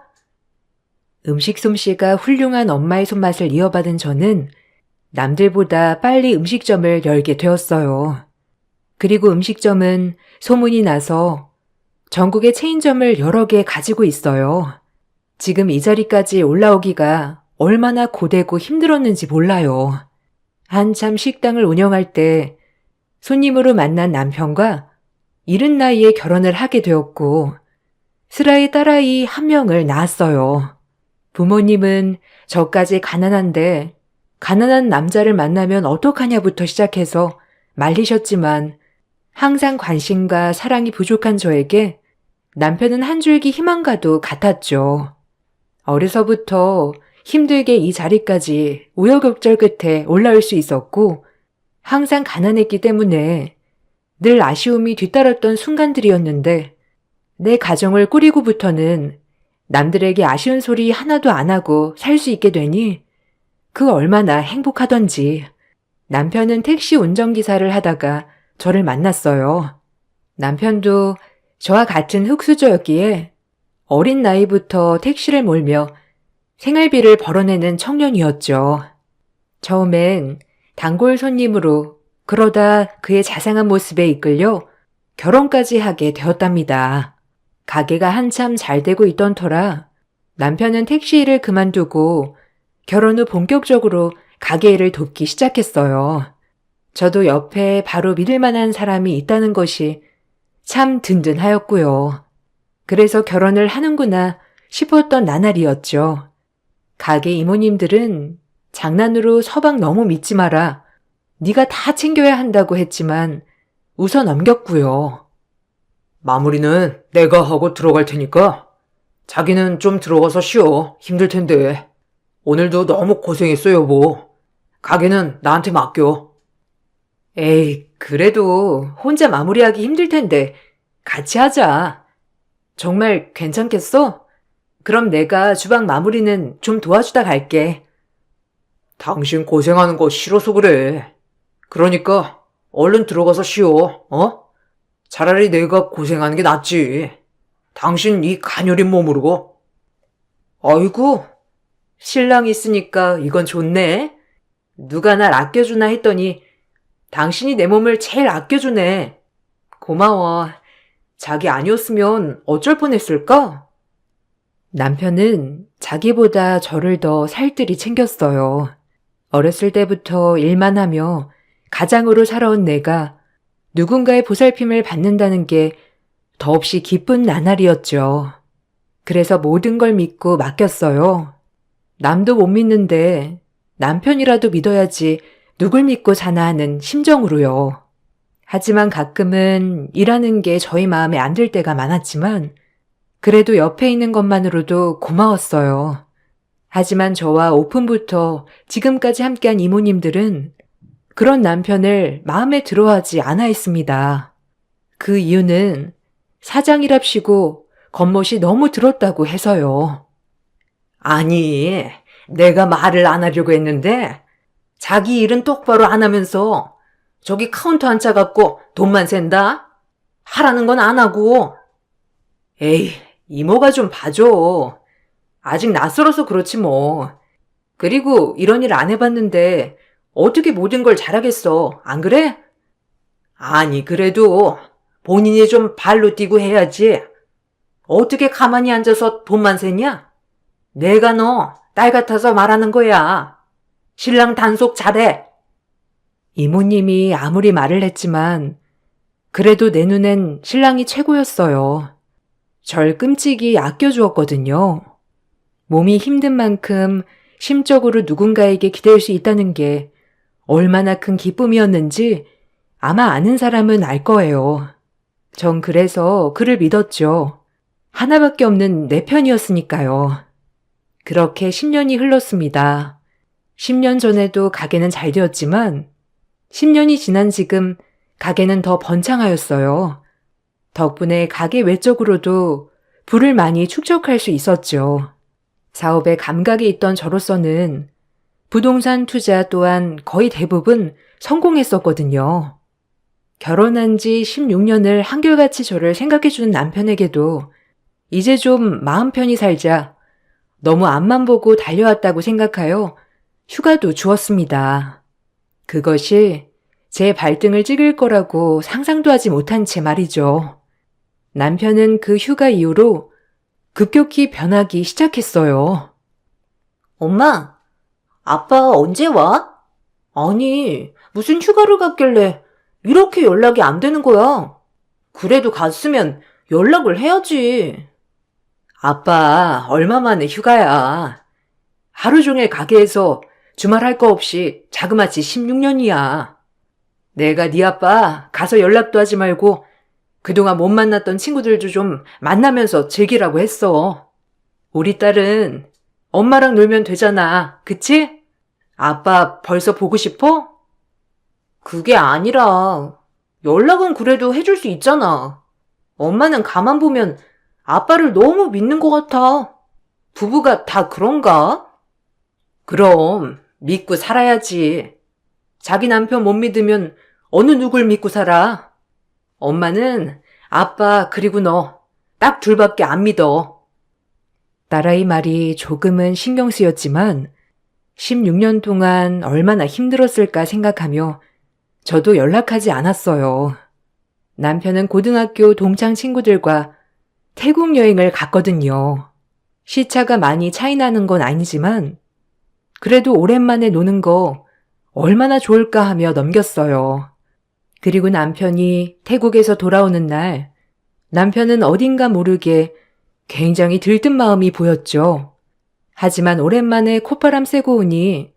음식 솜씨가 훌륭한 엄마의 손맛을 이어받은 저는 남들보다 빨리 음식점을 열게 되었어요. 그리고 음식점은 소문이 나서 전국에 체인점을 여러 개 가지고 있어요. 지금 이 자리까지 올라오기가 얼마나 고되고 힘들었는지 몰라요. 한참 식당을 운영할 때 손님으로 만난 남편과 이른 나이에 결혼을 하게 되었고 슬아의 딸아이 한 명을 낳았어요. 부모님은 저까지 가난한데 가난한 남자를 만나면 어떡하냐부터 시작해서 말리셨지만 항상 관심과 사랑이 부족한 저에게 남편은 한 줄기 희망과도 같았죠. 어려서부터 힘들게 이 자리까지 우여곡절 끝에 올라올 수 있었고 항상 가난했기 때문에 늘 아쉬움이 뒤따랐던 순간들이었는데 내 가정을 꾸리고부터는 남들에게 아쉬운 소리 하나도 안 하고 살 수 있게 되니 그 얼마나 행복하던지. 남편은 택시 운전기사를 하다가 저를 만났어요. 남편도 저와 같은 흙수저였기에 어린 나이부터 택시를 몰며 생활비를 벌어내는 청년이었죠. 처음엔 단골 손님으로 그러다 그의 자상한 모습에 이끌려 결혼까지 하게 되었답니다. 가게가 한참 잘 되고 있던 터라 남편은 택시 일을 그만두고 결혼 후 본격적으로 가게 일을 돕기 시작했어요. 저도 옆에 바로 믿을 만한 사람이 있다는 것이 참 든든하였고요. 그래서 결혼을 하는구나 싶었던 나날이었죠. 가게 이모님들은 장난으로 서방 너무 믿지 마라. 네가 다 챙겨야 한다고 했지만 웃어 넘겼고요. 마무리는 내가 하고 들어갈 테니까 자기는 좀 들어가서 쉬어. 힘들 텐데. 오늘도 너무 고생했어, 여보. 가게는 나한테 맡겨. 에이, 그래도 혼자 마무리하기 힘들 텐데 같이 하자. 정말 괜찮겠어? 그럼 내가 주방 마무리는 좀 도와주다 갈게. 당신 고생하는 거 싫어서 그래. 그러니까 얼른 들어가서 쉬어, 어? 차라리 내가 고생하는 게 낫지. 당신 이 가녀린 몸으로. 아이고, 신랑 있으니까 이건 좋네. 누가 날 아껴주나 했더니 당신이 내 몸을 제일 아껴주네. 고마워. 자기 아니었으면 어쩔 뻔했을까? 남편은 자기보다 저를 더 살뜰히 챙겼어요. 어렸을 때부터 일만 하며 가장으로 살아온 내가 누군가의 보살핌을 받는다는 게 더없이 기쁜 나날이었죠. 그래서 모든 걸 믿고 맡겼어요. 남도 못 믿는데 남편이라도 믿어야지 누굴 믿고 사나 하는 심정으로요. 하지만 가끔은 일하는 게 저희 마음에 안 들 때가 많았지만 그래도 옆에 있는 것만으로도 고마웠어요. 하지만 저와 오픈부터 지금까지 함께한 이모님들은 그런 남편을 마음에 들어하지 않아 했습니다. 그 이유는 사장이랍시고 겉멋이 너무 들었다고 해서요. 아니, 내가 말을 안 하려고 했는데 자기 일은 똑바로 안 하면서 저기 카운터 앉아갖고 돈만 샌다? 하라는 건 안 하고. 에이, 이모가 좀 봐줘. 아직 낯설어서 그렇지 뭐. 그리고 이런 일 안 해봤는데 어떻게 모든 걸 잘하겠어, 안 그래? 아니, 그래도 본인이 좀 발로 뛰고 해야지. 어떻게 가만히 앉아서 돈만 세냐? 내가 너 딸 같아서 말하는 거야. 신랑 단속 잘해. 이모님이 아무리 말을 했지만 그래도 내 눈엔 신랑이 최고였어요. 절 끔찍이 아껴주었거든요. 몸이 힘든 만큼 심적으로 누군가에게 기댈 수 있다는 게 얼마나 큰 기쁨이었는지 아마 아는 사람은 알 거예요. 전 그래서 그를 믿었죠. 하나밖에 없는 내 편이었으니까요. 그렇게 10년이 흘렀습니다. 10년 전에도 가게는 잘 되었지만 10년이 지난 지금 가게는 더 번창하였어요. 덕분에 가게 외적으로도 부를 많이 축적할 수 있었죠. 사업에 감각이 있던 저로서는 부동산 투자 또한 거의 대부분 성공했었거든요. 결혼한 지 16년을 한결같이 저를 생각해주는 남편에게도 이제 좀 마음 편히 살자. 너무 앞만 보고 달려왔다고 생각하여 휴가도 주었습니다. 그것이 제 발등을 찍을 거라고 상상도 하지 못한 채 말이죠. 남편은 그 휴가 이후로 급격히 변하기 시작했어요. 엄마, 아빠 언제 와? 아니, 무슨 휴가를 갔길래 이렇게 연락이 안 되는 거야? 그래도 갔으면 연락을 해야지. 아빠, 얼마 만에 휴가야. 하루 종일 가게에서 주말 할 거 없이 자그마치 16년이야. 내가 네 아빠 가서 연락도 하지 말고 그동안 못 만났던 친구들도 좀 만나면서 즐기라고 했어. 우리 딸은 엄마랑 놀면 되잖아. 그치? 아빠 벌써 보고 싶어? 그게 아니라 연락은 그래도 해줄 수 있잖아. 엄마는 가만 보면 아빠를 너무 믿는 것 같아. 부부가 다 그런가? 그럼 믿고 살아야지. 자기 남편 못 믿으면 어느 누굴 믿고 살아? 엄마는 아빠 그리고 너 딱 둘밖에 안 믿어. 딸아이 말이 조금은 신경 쓰였지만 16년 동안 얼마나 힘들었을까 생각하며 저도 연락하지 않았어요. 남편은 고등학교 동창 친구들과 태국 여행을 갔거든요. 시차가 많이 차이 나는 건 아니지만 그래도 오랜만에 노는 거 얼마나 좋을까 하며 넘겼어요. 그리고 남편이 태국에서 돌아오는 날 남편은 어딘가 모르게 굉장히 들뜬 마음이 보였죠. 하지만 오랜만에 콧바람 쐬고 오니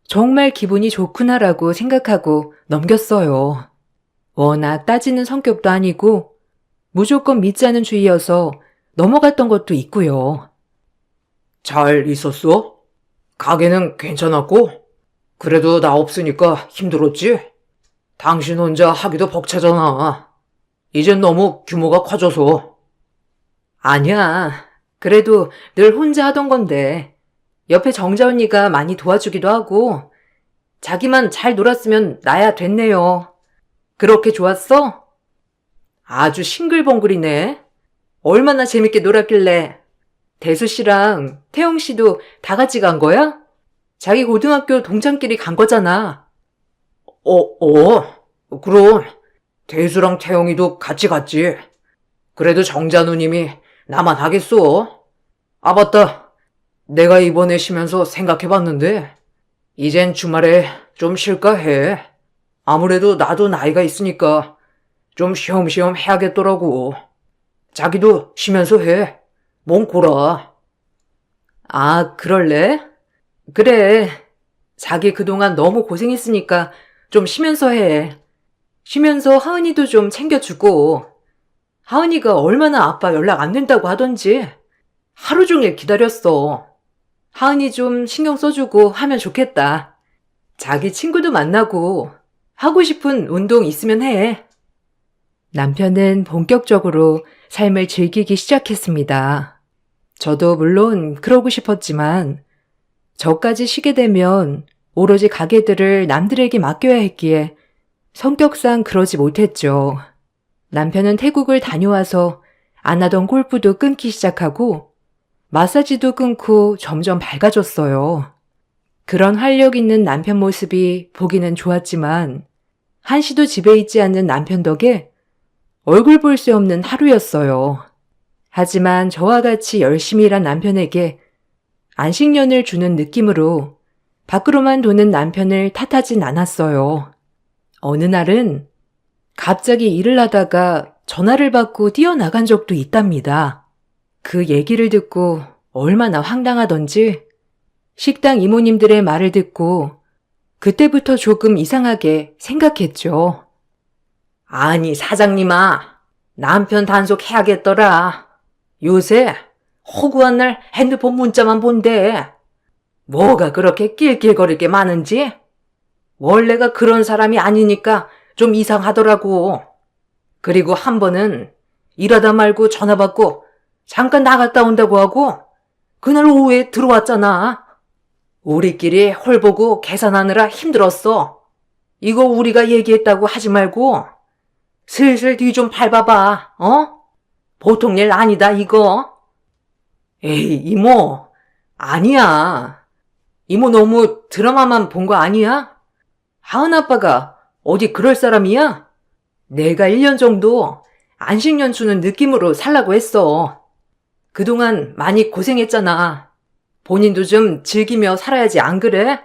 정말 기분이 좋구나라고 생각하고 넘겼어요. 워낙 따지는 성격도 아니고 무조건 믿자는 주의여서 넘어갔던 것도 있고요. 잘 있었어? 가게는 괜찮았고? 그래도 나 없으니까 힘들었지? 당신 혼자 하기도 벅차잖아. 이젠 너무 규모가 커져서. 아니야. 그래도 늘 혼자 하던 건데 옆에 정자 언니가 많이 도와주기도 하고 자기만 잘 놀았으면 나야 됐네요. 그렇게 좋았어? 아주 싱글벙글이네. 얼마나 재밌게 놀았길래. 대수 씨랑 태영 씨도 다 같이 간 거야? 자기 고등학교 동창끼리 간 거잖아. 그럼 대수랑 태영이도 같이 갔지. 그래도 정자 누님이 나만 하겠어. 아, 맞다. 내가 이번에 쉬면서 생각해봤는데 이젠 주말에 좀 쉴까 해. 아무래도 나도 나이가 있으니까 좀 쉬엄쉬엄 해야겠더라고. 자기도 쉬면서 해. 몸 골아. 아, 그럴래? 그래. 자기 그동안 너무 고생했으니까 좀 쉬면서 해. 쉬면서 하은이도 좀 챙겨주고. 하은이가 얼마나 아빠 연락 안 된다고 하던지 하루 종일 기다렸어. 하은이 좀 신경 써주고 하면 좋겠다. 자기 친구도 만나고 하고 싶은 운동 있으면 해. 남편은 본격적으로 삶을 즐기기 시작했습니다. 저도 물론 그러고 싶었지만 저까지 쉬게 되면 오로지 가게들을 남들에게 맡겨야 했기에 성격상 그러지 못했죠. 남편은 태국을 다녀와서 안 하던 골프도 끊기 시작하고 마사지도 끊고 점점 밝아졌어요. 그런 활력 있는 남편 모습이 보기는 좋았지만 한시도 집에 있지 않는 남편 덕에 얼굴 볼 수 없는 하루였어요. 하지만 저와 같이 열심히 일한 남편에게 안식년을 주는 느낌으로 밖으로만 도는 남편을 탓하진 않았어요. 어느 날은 갑자기 일을 하다가 전화를 받고 뛰어나간 적도 있답니다. 그 얘기를 듣고 얼마나 황당하던지 식당 이모님들의 말을 듣고 그때부터 조금 이상하게 생각했죠. 아니, 사장님아. 남편 단속해야겠더라. 요새 허구한 날 핸드폰 문자만 본대. 뭐가 그렇게 낄낄거릴 게 많은지? 원래가 그런 사람이 아니니까 좀 이상하더라고. 그리고 한 번은 일하다 말고 전화 받고 잠깐 나갔다 온다고 하고 그날 오후에 들어왔잖아. 우리끼리 홀보고 계산하느라 힘들었어. 이거 우리가 얘기했다고 하지 말고 슬슬 뒤 좀 밟아봐. 보통 일 아니다 이거. 에이, 이모. 아니야. 이모 너무 드라마만 본 거 아니야? 하은 아빠가 어디 그럴 사람이야? 내가 1년 정도 안식년 주는 느낌으로 살라고 했어. 그동안 많이 고생했잖아. 본인도 좀 즐기며 살아야지 안 그래?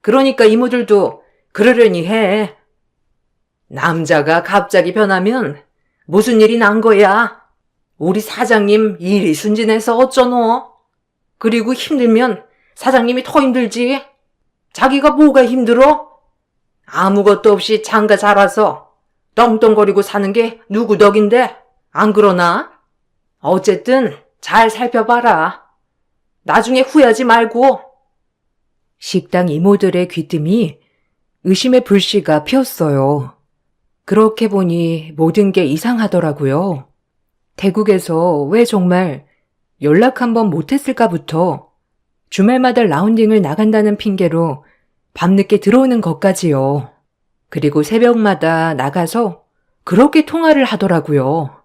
그러니까 이모들도 그러려니 해. 남자가 갑자기 변하면 무슨 일이 난 거야? 우리 사장님 일이 순진해서 어쩌노? 그리고 힘들면 사장님이 더 힘들지. 자기가 뭐가 힘들어? 아무것도 없이 장가 자라서 떵떵거리고 사는 게 누구 덕인데 안 그러나? 어쨌든 잘 살펴봐라. 나중에 후회하지 말고. 식당 이모들의 귀뜸이 의심의 불씨가 피었어요. 그렇게 보니 모든 게 이상하더라고요. 태국에서 왜 정말 연락 한번 못했을까부터 주말마다 라운딩을 나간다는 핑계로 밤늦게 들어오는 것까지요. 그리고 새벽마다 나가서 그렇게 통화를 하더라고요.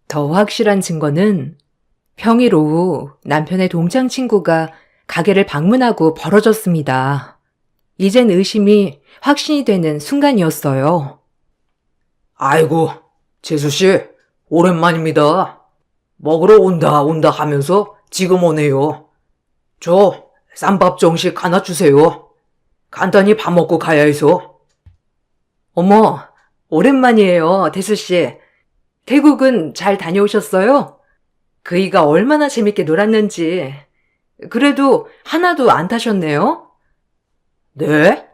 더 확실한 증거는 평일 오후 남편의 동창 친구가 가게를 방문하고 벌어졌습니다. 이젠 의심이 확신이 되는 순간이었어요. 아이고, 재수씨, 오랜만입니다. 먹으러 온다 하면서 지금 오네요. 저 쌈밥 정식 하나 주세요. 간단히 밥 먹고 가야 해서. 어머, 오랜만이에요, 대수씨. 태국은 잘 다녀오셨어요? 그이가 얼마나 재밌게 놀았는지. 그래도 하나도 안 타셨네요? 네?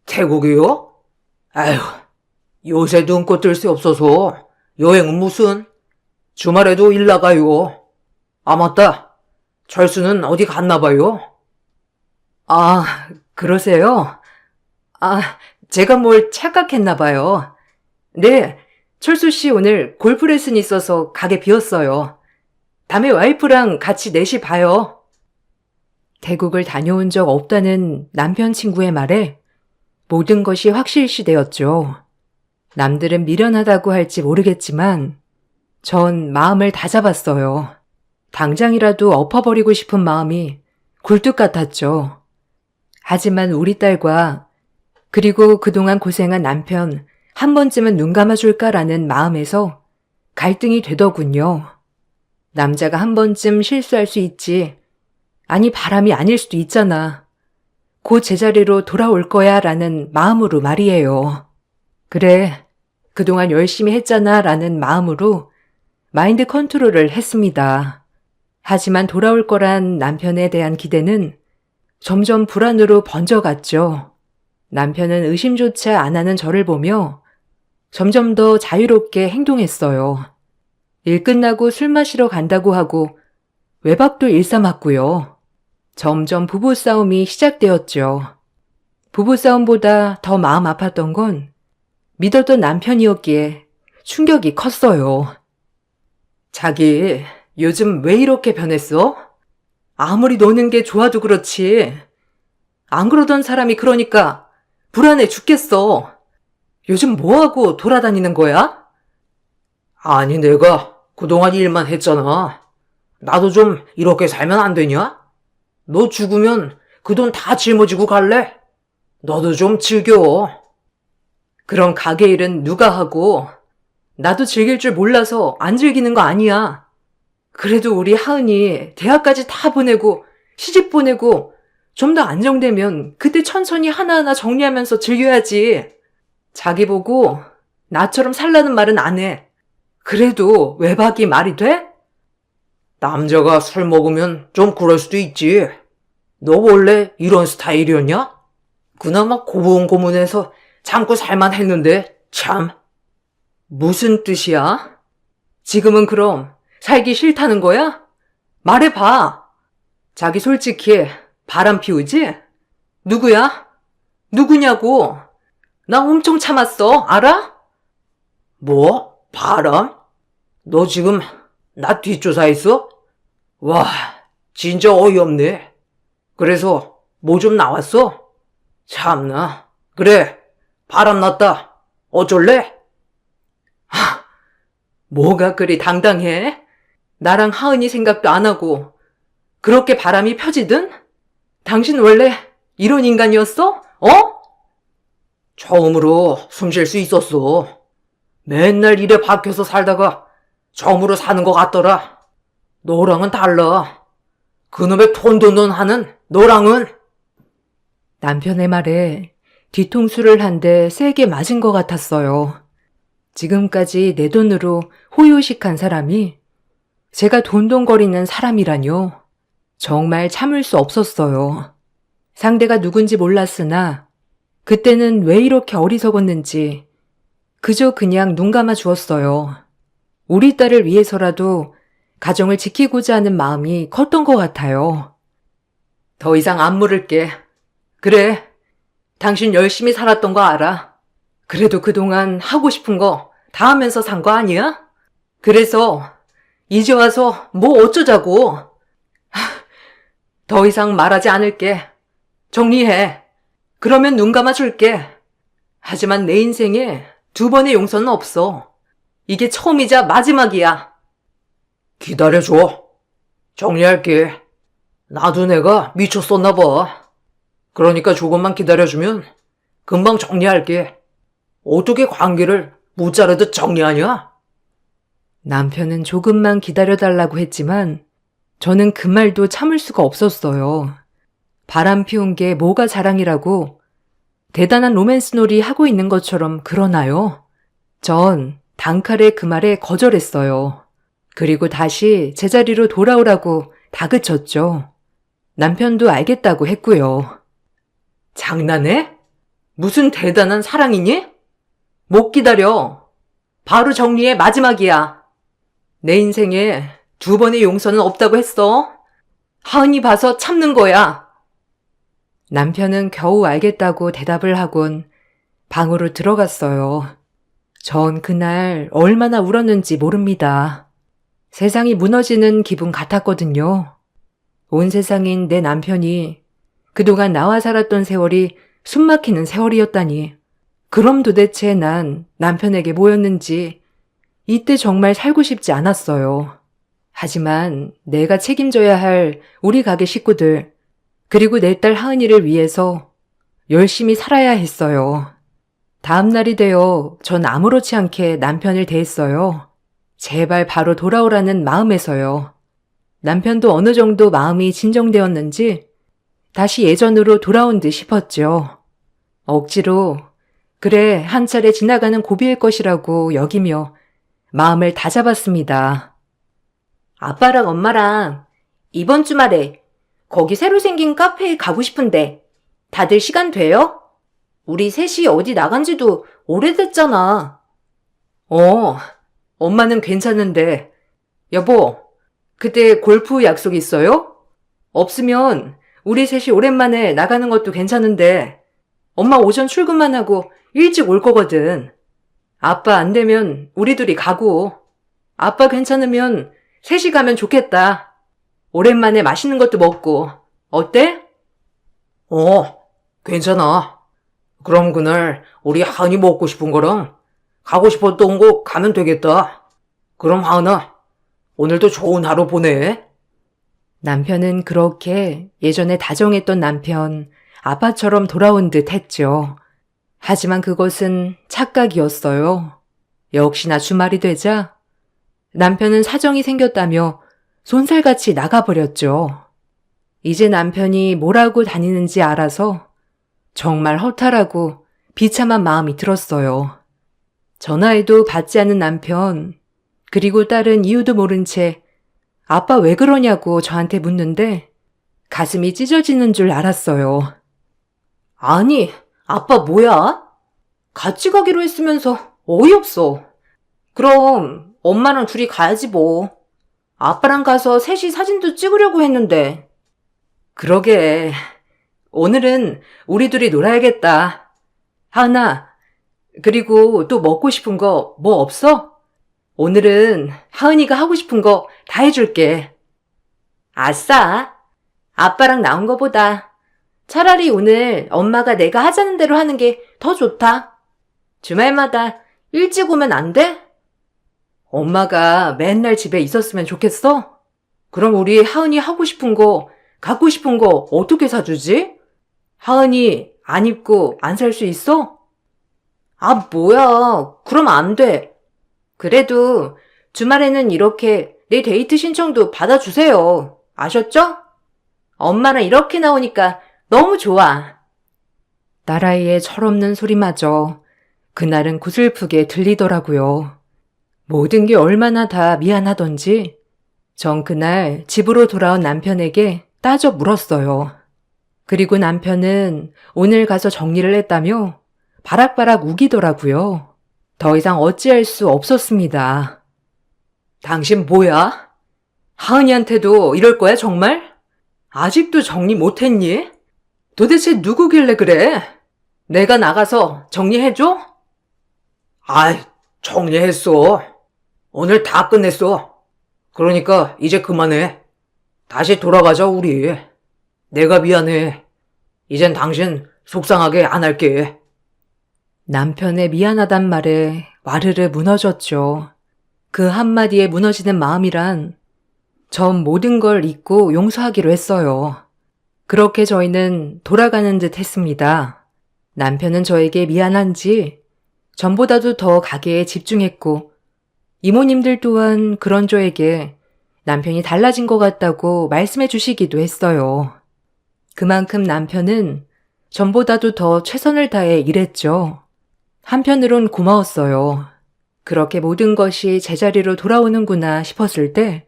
태국이요? 아휴, 요새 눈꽃 뜰 새 없어서 여행은 무슨? 주말에도 일 나가요. 아, 맞다. 철수는 어디 갔나 봐요? 아, 그러세요? 아, 제가 뭘 착각했나 봐요. 네, 철수 씨 오늘 골프 레슨이 있어서 가게 비웠어요. 다음에 와이프랑 같이 넷이 봐요. 태국을 다녀온 적 없다는 남편 친구의 말에 모든 것이 확실시 되었죠. 남들은 미련하다고 할지 모르겠지만 전 마음을 다잡았어요. 당장이라도 엎어버리고 싶은 마음이 굴뚝 같았죠. 하지만 우리 딸과 그리고 그동안 고생한 남편 한 번쯤은 눈 감아줄까라는 마음에서 갈등이 되더군요. 남자가 한 번쯤 실수할 수 있지. 아니 바람이 아닐 수도 있잖아. 곧 제자리로 돌아올 거야 라는 마음으로 말이에요. 그래, 그동안 열심히 했잖아 라는 마음으로 마인드 컨트롤을 했습니다. 하지만 돌아올 거란 남편에 대한 기대는 점점 불안으로 번져갔죠. 남편은 의심조차 안 하는 저를 보며 점점 더 자유롭게 행동했어요. 일 끝나고 술 마시러 간다고 하고 외박도 일삼았고요. 점점 부부싸움이 시작되었죠. 부부싸움보다 더 마음 아팠던 건 믿었던 남편이었기에 충격이 컸어요. 자기, 요즘 왜 이렇게 변했어? 아무리 노는 게 좋아도 그렇지. 안 그러던 사람이 그러니까 불안해 죽겠어. 요즘 뭐하고 돌아다니는 거야? 아니, 내가 그동안 일만 했잖아. 나도 좀 이렇게 살면 안 되냐? 너 죽으면 그 돈 다 짊어지고 갈래? 너도 좀 즐겨. 그럼 가게 일은 누가 하고 나도 즐길 줄 몰라서 안 즐기는 거 아니야. 그래도 우리 하은이 대학까지 다 보내고 시집 보내고 좀 더 안정되면 그때 천천히 하나하나 정리하면서 즐겨야지. 자기 보고 나처럼 살라는 말은 안 해. 그래도 외박이 말이 돼? 남자가 술 먹으면 좀 그럴 수도 있지. 너 원래 이런 스타일이었냐? 그나마 고분고분해서 참고 살만 했는데 참. 무슨 뜻이야? 지금은 그럼 살기 싫다는 거야? 말해봐. 자기 솔직히 바람 피우지? 누구야? 누구냐고. 나 엄청 참았어. 알아? 뭐? 바람? 너 지금 나 뒷조사했어? 와, 진짜 어이없네. 그래서 뭐 좀 나왔어? 참나. 그래, 바람 났다. 어쩔래? 뭐가 그리 당당해? 나랑 하은이 생각도 안 하고 그렇게 바람이 펴지든? 당신 원래 이런 인간이었어? 어? 처음으로 숨 쉴 수 있었어. 맨날 일에 박혀서 살다가 처음으로 사는 것 같더라. 너랑은 달라. 그놈의 톤돈돈 하는 너랑은. 남편의 말에 뒤통수를 한 대 세게 맞은 것 같았어요. 지금까지 내 돈으로 호요식한 사람이 제가 돈돈거리는 사람이라뇨. 정말 참을 수 없었어요. 상대가 누군지 몰랐으나 그때는 왜 이렇게 어리석었는지 그저 그냥 눈 감아 주었어요. 우리 딸을 위해서라도 가정을 지키고자 하는 마음이 컸던 것 같아요. 더 이상 안 물을게. 그래, 당신 열심히 살았던 거 알아. 그래도 그동안 하고 싶은 거 다 하면서 산 거 아니야? 그래서 이제 와서 뭐 어쩌자고. 더 이상 말하지 않을게. 정리해. 그러면 눈 감아줄게. 하지만 내 인생에 두 번의 용서는 없어. 이게 처음이자 마지막이야. 기다려줘. 정리할게. 나도 내가 미쳤었나 봐. 그러니까 조금만 기다려주면 금방 정리할게. 어떻게 관계를 무자르듯 정리하냐? 남편은 조금만 기다려달라고 했지만 저는 그 말도 참을 수가 없었어요. 바람 피운 게 뭐가 자랑이라고 대단한 로맨스 놀이 하고 있는 것처럼 그러나요? 전 단칼에 그 말에 거절했어요. 그리고 다시 제자리로 돌아오라고 다그쳤죠. 남편도 알겠다고 했고요. 장난해? 무슨 대단한 사랑이니? 못 기다려. 바로 정리해. 마지막이야. 내 인생에 두 번의 용서는 없다고 했어. 하은이 봐서 참는 거야. 남편은 겨우 알겠다고 대답을 하곤 방으로 들어갔어요. 전 그날 얼마나 울었는지 모릅니다. 세상이 무너지는 기분 같았거든요. 온 세상인 내 남편이 그동안 나와 살았던 세월이 숨막히는 세월이었다니. 그럼 도대체 난 남편에게 뭐였는지 이때 정말 살고 싶지 않았어요. 하지만 내가 책임져야 할 우리 가게 식구들, 그리고 내 딸 하은이를 위해서 열심히 살아야 했어요. 다음 날이 되어 전 아무렇지 않게 남편을 대했어요. 제발 바로 돌아오라는 마음에서요. 남편도 어느 정도 마음이 진정되었는지 다시 예전으로 돌아온 듯 싶었죠. 억지로 그래 한 차례 지나가는 고비일 것이라고 여기며 마음을 다잡았습니다. 아빠랑 엄마랑 이번 주말에 거기 새로 생긴 카페에 가고 싶은데 다들 시간 돼요? 우리 셋이 어디 나간 지도 오래됐잖아. 엄마는 괜찮은데. 여보, 그때 골프 약속 있어요? 없으면 우리 셋이 오랜만에 나가는 것도 괜찮은데 엄마 오전 출근만 하고 일찍 올 거거든. 아빠 안 되면 우리 둘이 가고 아빠 괜찮으면 셋이 가면 좋겠다. 오랜만에 맛있는 것도 먹고. 어때? 괜찮아. 그럼 그날 우리 하은이 먹고 싶은 거랑 가고 싶었던 곳 가면 되겠다. 그럼 하은아, 오늘도 좋은 하루 보내. 남편은 그렇게 예전에 다정했던 남편, 아빠처럼 돌아온 듯 했죠. 하지만 그것은 착각이었어요. 역시나 주말이 되자 남편은 사정이 생겼다며 손살같이 나가버렸죠. 이제 남편이 뭘 하고 다니는지 알아서 정말 허탈하고 비참한 마음이 들었어요. 전화해도 받지 않는 남편, 그리고 딸은 이유도 모른 채 아빠 왜 그러냐고 저한테 묻는데 가슴이 찢어지는 줄 알았어요. 아니, 아빠 뭐야? 같이 가기로 했으면서 어이없어. 그럼 엄마랑 둘이 가야지 뭐. 아빠랑 가서 셋이 사진도 찍으려고 했는데. 그러게. 오늘은 우리 둘이 놀아야겠다. 하은아, 그리고 또 먹고 싶은 거 뭐 없어? 오늘은 하은이가 하고 싶은 거 다 해줄게. 아싸. 아빠랑 나온 거보다 차라리 오늘 엄마가 내가 하자는 대로 하는 게 더 좋다. 주말마다 일찍 오면 안 돼? 엄마가 맨날 집에 있었으면 좋겠어? 그럼 우리 하은이 하고 싶은 거, 갖고 싶은 거 어떻게 사주지? 하은이 안 입고 안 살 수 있어? 아, 뭐야. 그럼 안 돼. 그래도 주말에는 이렇게 내 데이트 신청도 받아주세요. 아셨죠? 엄마랑 이렇게 나오니까 너무 좋아. 딸아이의 철없는 소리마저 그날은 구슬프게 들리더라고요. 모든 게 얼마나 다 미안하던지 전 그날 집으로 돌아온 남편에게 따져 물었어요. 그리고 남편은 오늘 가서 정리를 했다며 바락바락 우기더라고요. 더 이상 어찌할 수 없었습니다. 당신 뭐야? 하은이한테도 이럴 거야 정말? 아직도 정리 못했니? 도대체 누구길래 그래? 내가 나가서 정리해줘? 아이, 정리했어. 오늘 다 끝냈어. 그러니까 이제 그만해. 다시 돌아가자 우리. 내가 미안해. 이젠 당신 속상하게 안 할게. 남편의 미안하단 말에 와르르 무너졌죠. 그 한마디에 무너지는 마음이란 전 모든 걸 잊고 용서하기로 했어요. 그렇게 저희는 돌아가는 듯 했습니다. 남편은 저에게 미안한지 전보다도 더 가게에 집중했고 이모님들 또한 그런 저에게 남편이 달라진 것 같다고 말씀해 주시기도 했어요. 그만큼 남편은 전보다도 더 최선을 다해 일했죠. 한편으론 고마웠어요. 그렇게 모든 것이 제자리로 돌아오는구나 싶었을 때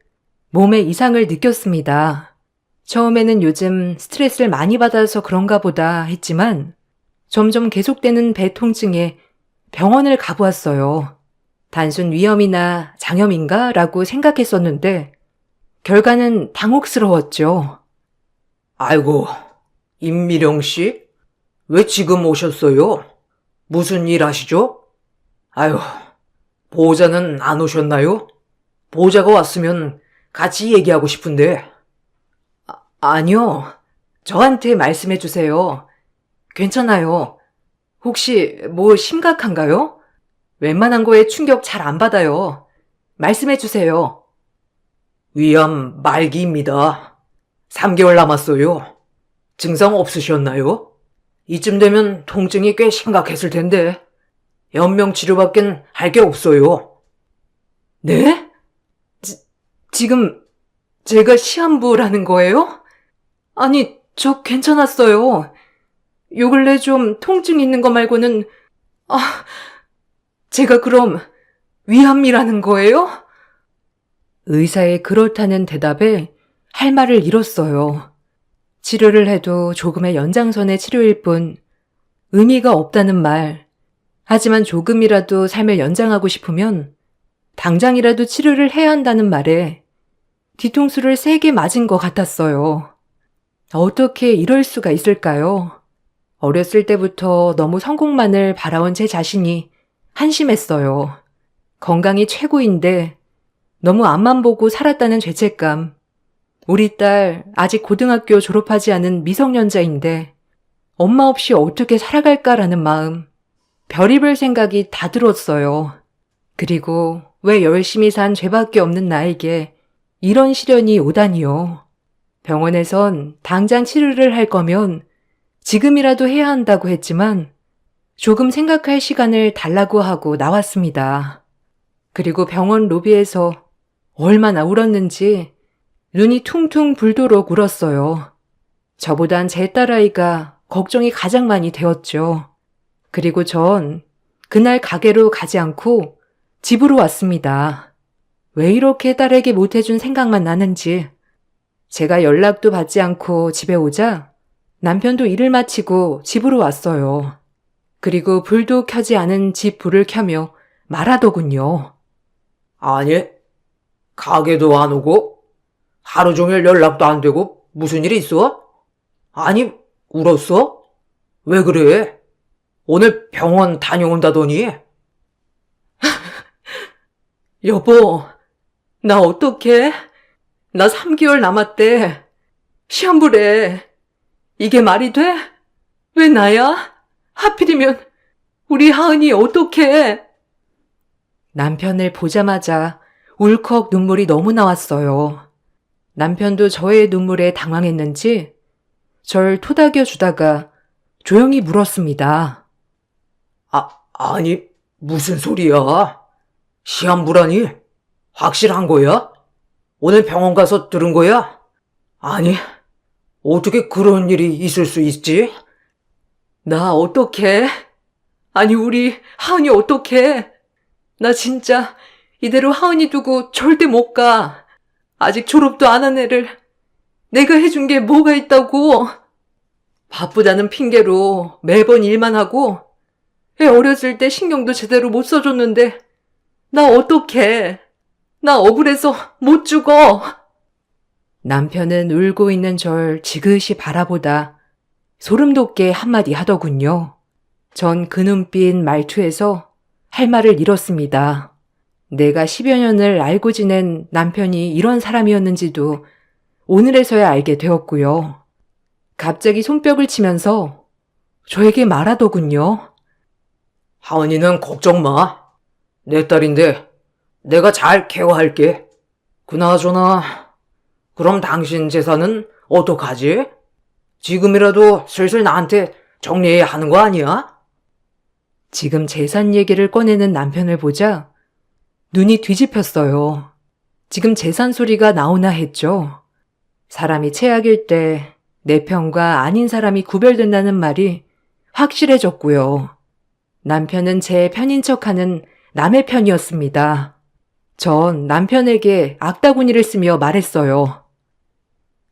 몸에 이상을 느꼈습니다. 처음에는 요즘 스트레스를 많이 받아서 그런가 보다 했지만 점점 계속되는 배 통증에 병원을 가보았어요. 단순 위염이나 장염인가? 라고 생각했었는데 결과는 당혹스러웠죠. 아이고, 임미령 씨? 왜 지금 오셨어요? 무슨 일 하시죠? 아유, 보호자는 안 오셨나요? 보호자가 왔으면 같이 얘기하고 싶은데. 아니요. 저한테 말씀해 주세요. 괜찮아요. 혹시 뭐 심각한가요? 웬만한 거에 충격 잘 안 받아요. 말씀해 주세요. 위암 말기입니다. 3개월 남았어요. 증상 없으셨나요? 이쯤 되면 통증이 꽤 심각했을 텐데. 연명 치료밖엔 할 게 없어요. 네? 지금 제가 시한부라는 거예요? 아니, 저 괜찮았어요. 요 근래 좀 통증 있는 거 말고는, 제가 그럼 위암이라는 거예요? 의사의 그렇다는 대답에 할 말을 잃었어요. 치료를 해도 조금의 연장선의 치료일 뿐 의미가 없다는 말. 하지만 조금이라도 삶을 연장하고 싶으면 당장이라도 치료를 해야 한다는 말에 뒤통수를 세게 맞은 것 같았어요. 어떻게 이럴 수가 있을까요? 어렸을 때부터 너무 성공만을 바라온 제 자신이 한심했어요. 건강이 최고인데 너무 앞만 보고 살았다는 죄책감. 우리 딸 아직 고등학교 졸업하지 않은 미성년자인데 엄마 없이 어떻게 살아갈까라는 마음. 별의별 생각이 다 들었어요. 그리고 왜 열심히 산 죄밖에 없는 나에게 이런 시련이 오다니요. 병원에선 당장 치료를 할 거면 지금이라도 해야 한다고 했지만 조금 생각할 시간을 달라고 하고 나왔습니다. 그리고 병원 로비에서 얼마나 울었는지 눈이 퉁퉁 불도록 울었어요. 저보단 제 딸아이가 걱정이 가장 많이 되었죠. 그리고 전 그날 가게로 가지 않고 집으로 왔습니다. 왜 이렇게 딸에게 못해준 생각만 나는지. 제가 연락도 받지 않고 집에 오자 남편도 일을 마치고 집으로 왔어요. 그리고 불도 켜지 않은 집 불을 켜며 말하더군요. 아니, 가게도 안 오고 하루 종일 연락도 안 되고 무슨 일 있어? 아니, 울었어? 왜 그래? 오늘 병원 다녀온다더니? 여보, 나 어떡해? 나 3개월 남았대. 시험부래. 이게 말이 돼? 왜 나야? 하필이면 우리 하은이 어떡해? 남편을 보자마자 울컥 눈물이 너무 나왔어요. 남편도 저의 눈물에 당황했는지 절 토닥여 주다가 조용히 물었습니다. 아니, 무슨 소리야? 시한부라니? 확실한 거야? 오늘 병원 가서 들은 거야? 아니, 어떻게 그런 일이 있을 수 있지? 나 어떡해? 아니 우리 하은이 어떡해? 나 진짜 이대로 하은이 두고 절대 못 가. 아직 졸업도 안 한 애를 내가 해준 게 뭐가 있다고. 바쁘다는 핑계로 매번 일만 하고 애 어렸을 때 신경도 제대로 못 써줬는데 나 어떡해. 나 억울해서 못 죽어. 남편은 울고 있는 절 지그시 바라보다 소름 돋게 한마디 하더군요. 전 그 눈빛 말투에서 할 말을 잃었습니다. 내가 10여 년을 알고 지낸 남편이 이런 사람이었는지도 오늘에서야 알게 되었고요. 갑자기 손뼉을 치면서 저에게 말하더군요. 하은이는 걱정 마. 내 딸인데 내가 잘 케어할게. 그나저나 그럼 당신 재산은 어떡하지? 지금이라도 슬슬 나한테 정리해야 하는 거 아니야? 지금 재산 얘기를 꺼내는 남편을 보자 눈이 뒤집혔어요. 지금 재산 소리가 나오나 했죠. 사람이 최악일 때 내 편과 아닌 사람이 구별된다는 말이 확실해졌고요. 남편은 제 편인 척하는 남의 편이었습니다. 전 남편에게 악다구니를 쓰며 말했어요.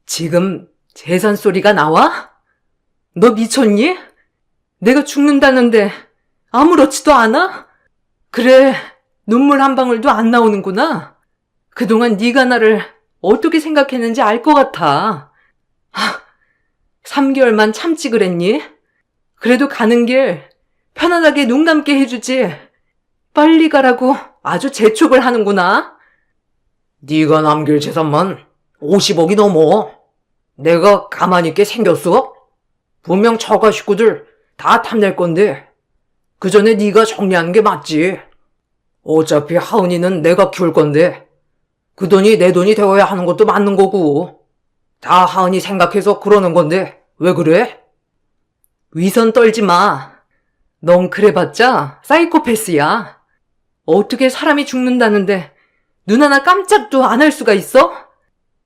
지금 재산 소리가 나와? 너 미쳤니? 내가 죽는다는데 아무렇지도 않아? 그래, 눈물 한 방울도 안 나오는구나. 그동안 네가 나를 어떻게 생각했는지 알 것 같아. 3개월만 참지 그랬니? 그래도 가는 길 편안하게 눈 감게 해주지. 빨리 가라고 아주 재촉을 하는구나. 네가 남길 재산만 50억이 넘어. 내가 가만히 있게 생겼어? 분명 처가 식구들 다 탐낼 건데 그 전에 네가 정리하는 게 맞지. 어차피 하은이는 내가 키울 건데 그 돈이 내 돈이 되어야 하는 것도 맞는 거고 다 하은이 생각해서 그러는 건데 왜 그래? 위선 떨지 마. 넌 그래봤자 사이코패스야. 어떻게 사람이 죽는다는데 눈 하나 깜짝도 안 할 수가 있어?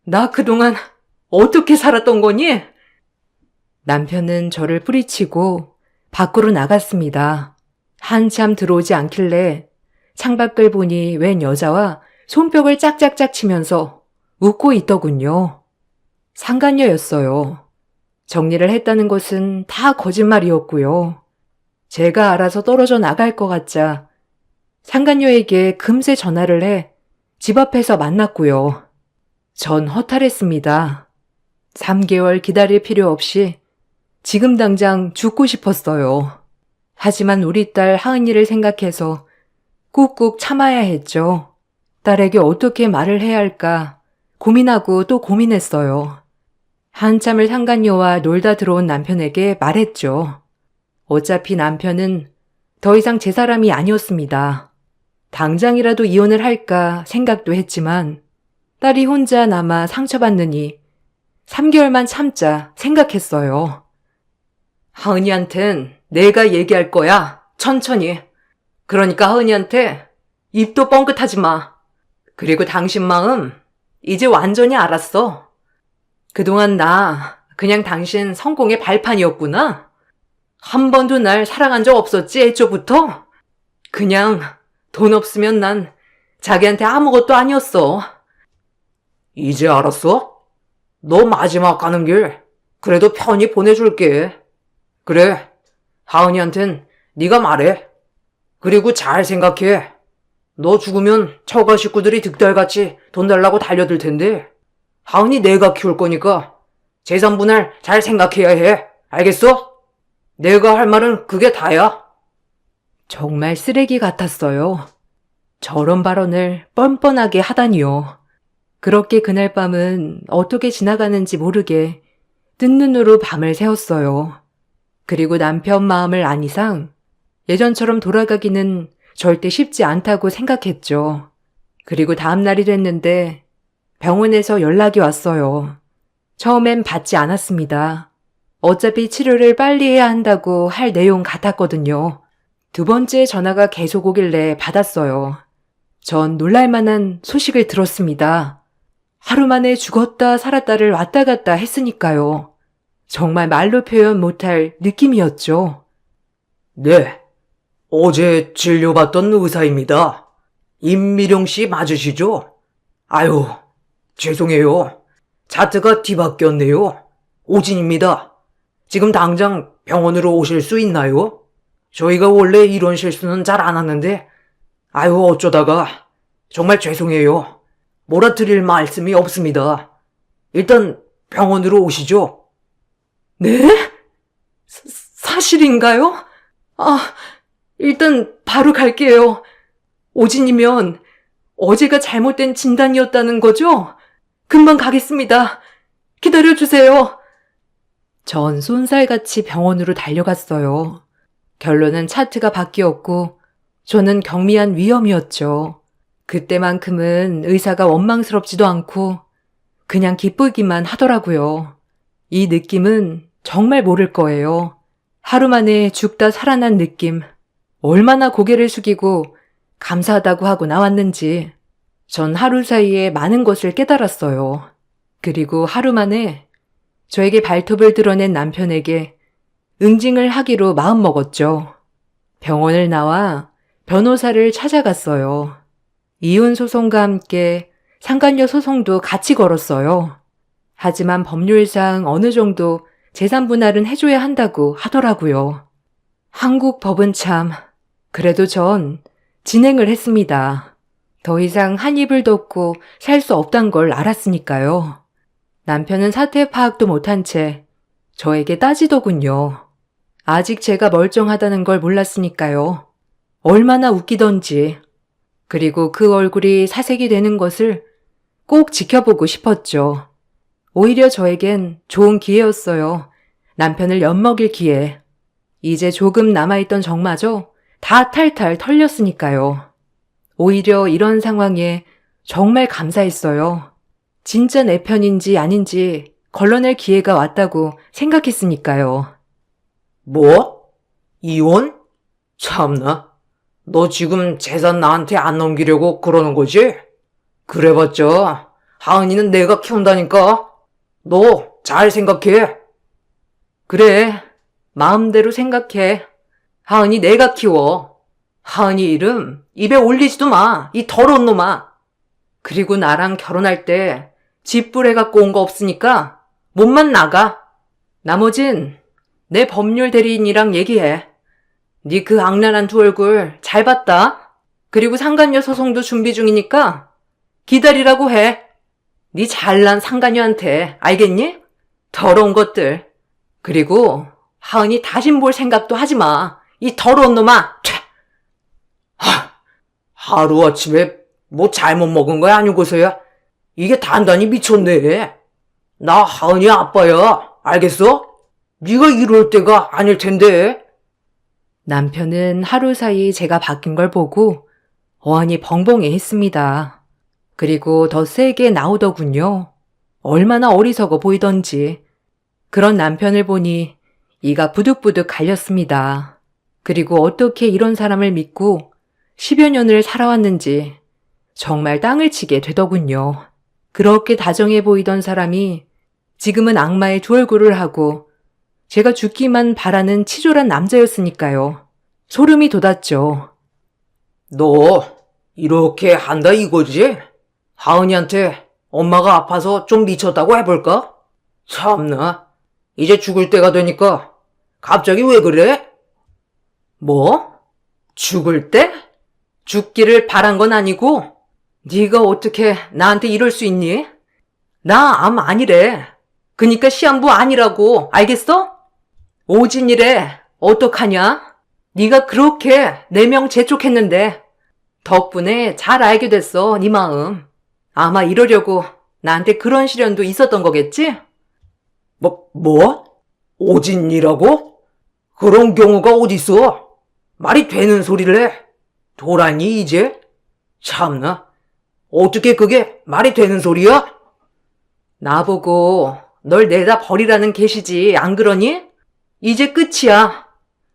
나 그동안 어떻게 살았던 거니? 남편은 저를 뿌리치고 밖으로 나갔습니다. 한참 들어오지 않길래 창밖을 보니 웬 여자와 손뼉을 짝짝짝 치면서 웃고 있더군요. 상간녀였어요. 정리를 했다는 것은 다 거짓말이었고요. 제가 알아서 떨어져 나갈 것 같자 상간녀에게 금세 전화를 해 집 앞에서 만났고요. 전 허탈했습니다. 3개월 기다릴 필요 없이 지금 당장 죽고 싶었어요. 하지만 우리 딸 하은이를 생각해서 꾹꾹 참아야 했죠. 딸에게 어떻게 말을 해야 할까 고민하고 또 고민했어요. 한참을 상간녀와 놀다 들어온 남편에게 말했죠. 어차피 남편은 더 이상 제 사람이 아니었습니다. 당장이라도 이혼을 할까 생각도 했지만 딸이 혼자 남아 상처받느니 3개월만 참자 생각했어요. 하은이한텐 내가 얘기할 거야. 천천히. 그러니까 하은이한테 입도 뻥끗하지 마. 그리고 당신 마음 이제 완전히 알았어. 그동안 나 그냥 당신 성공의 발판이었구나. 한 번도 날 사랑한 적 없었지 애초부터. 그냥 돈 없으면 난 자기한테 아무것도 아니었어. 이제 알았어? 너 마지막 가는 길 그래도 편히 보내줄게. 그래, 하은이한텐 네가 말해. 그리고 잘 생각해. 너 죽으면 처가 식구들이 득달같이 돈 달라고 달려들 텐데 하은이 내가 키울 거니까 재산 분할 잘 생각해야 해. 알겠어? 내가 할 말은 그게 다야. 정말 쓰레기 같았어요. 저런 발언을 뻔뻔하게 하다니요. 그렇게 그날 밤은 어떻게 지나가는지 모르게 뜬 눈으로 밤을 새웠어요. 그리고 남편 마음을 안 이상 예전처럼 돌아가기는 절대 쉽지 않다고 생각했죠. 그리고 다음 날이 됐는데 병원에서 연락이 왔어요. 처음엔 받지 않았습니다. 어차피 치료를 빨리 해야 한다고 할 내용 같았거든요. 두 번째 전화가 계속 오길래 받았어요. 전 놀랄만한 소식을 들었습니다. 하루 만에 죽었다 살았다를 왔다 갔다 했으니까요. 정말 말로 표현 못할 느낌이었죠. 네, 어제 진료받던 의사입니다. 임미령 씨 맞으시죠? 아유, 죄송해요. 차트가 뒤바뀌었네요. 오진입니다. 지금 당장 병원으로 오실 수 있나요? 저희가 원래 이런 실수는 잘 안 하는데 아유 어쩌다가 정말 죄송해요. 몰아드릴 말씀이 없습니다. 일단 병원으로 오시죠. 네? 사실인가요? 일단 바로 갈게요. 오진이면 어제가 잘못된 진단이었다는 거죠? 금방 가겠습니다. 기다려주세요. 전 쏜살같이 병원으로 달려갔어요. 결론은 차트가 바뀌었고 저는 경미한 위험이었죠. 그때만큼은 의사가 원망스럽지도 않고 그냥 기쁘기만 하더라고요. 이 느낌은 정말 모를 거예요. 하루 만에 죽다 살아난 느낌. 얼마나 고개를 숙이고 감사하다고 하고 나왔는지 전 하루 사이에 많은 것을 깨달았어요. 그리고 하루 만에 저에게 발톱을 드러낸 남편에게 응징을 하기로 마음먹었죠. 병원을 나와 변호사를 찾아갔어요. 이혼 소송과 함께 상간녀 소송도 같이 걸었어요. 하지만 법률상 어느 정도 재산 분할은 해줘야 한다고 하더라고요. 한국 법은 참, 그래도 전 진행을 했습니다. 더 이상 한 입을 덮고 살 수 없단 걸 알았으니까요. 남편은 사태 파악도 못한 채 저에게 따지더군요. 아직 제가 멀쩡하다는 걸 몰랐으니까요. 얼마나 웃기던지. 그리고 그 얼굴이 사색이 되는 것을 꼭 지켜보고 싶었죠. 오히려 저에겐 좋은 기회였어요. 남편을 엿먹일 기회. 이제 조금 남아있던 정마저 다 탈탈 털렸으니까요. 오히려 이런 상황에 정말 감사했어요. 진짜 내 편인지 아닌지 걸러낼 기회가 왔다고 생각했으니까요. 뭐? 이혼? 참나. 너 지금 재산 나한테 안 넘기려고 그러는 거지? 그래봤자 하은이는 내가 키운다니까. 너 잘 생각해. 그래, 마음대로 생각해. 하은이 내가 키워. 하은이 이름 입에 올리지도 마, 이 더러운 놈아. 그리고 나랑 결혼할 때 집불해 갖고 온 거 없으니까 몸만 나가. 나머진 내 법률 대리인이랑 얘기해. 네 그 악랄한 두 얼굴 잘 봤다. 그리고 상간녀 소송도 준비 중이니까 기다리라고 해. 네 잘난 상간녀한테, 알겠니? 더러운 것들. 그리고 하은이 다신 볼 생각도 하지 마. 이 더러운 놈아. 하루아침에 뭐 잘못 먹은 거야 아니고서야? 이게 단단히 미쳤네. 나 하은이 아빠야. 알겠어? 네가 이럴 때가 아닐 텐데. 남편은 하루 사이 제가 바뀐 걸 보고 어안이 벙벙해 했습니다. 그리고 더 세게 나오더군요. 얼마나 어리석어 보이던지. 그런 남편을 보니 이가 부득부득 갈렸습니다. 그리고 어떻게 이런 사람을 믿고 10여 년을 살아왔는지 정말 땅을 치게 되더군요. 그렇게 다정해 보이던 사람이 지금은 악마의 두 얼굴을 하고 제가 죽기만 바라는 치졸한 남자였으니까요. 소름이 돋았죠. 너 이렇게 한다 이거지? 하은이한테 엄마가 아파서 좀 미쳤다고 해볼까? 참나. 이제 죽을 때가 되니까 갑자기 왜 그래? 뭐? 죽을 때? 죽기를 바란 건 아니고 네가 어떻게 나한테 이럴 수 있니? 나 암 아니래. 그니까 시한부 아니라고. 알겠어? 오진이래. 어떡하냐? 네가 그렇게 내 명 재촉했는데 덕분에 잘 알게 됐어. 네 마음. 아마 이러려고 나한테 그런 시련도 있었던 거겠지? 뭐? 오진이라고? 그런 경우가 어딨어? 말이 되는 소리를 해? 도라니 이제? 참나. 어떻게 그게 말이 되는 소리야? 나보고 널 내다 버리라는 계시지 안 그러니? 이제 끝이야.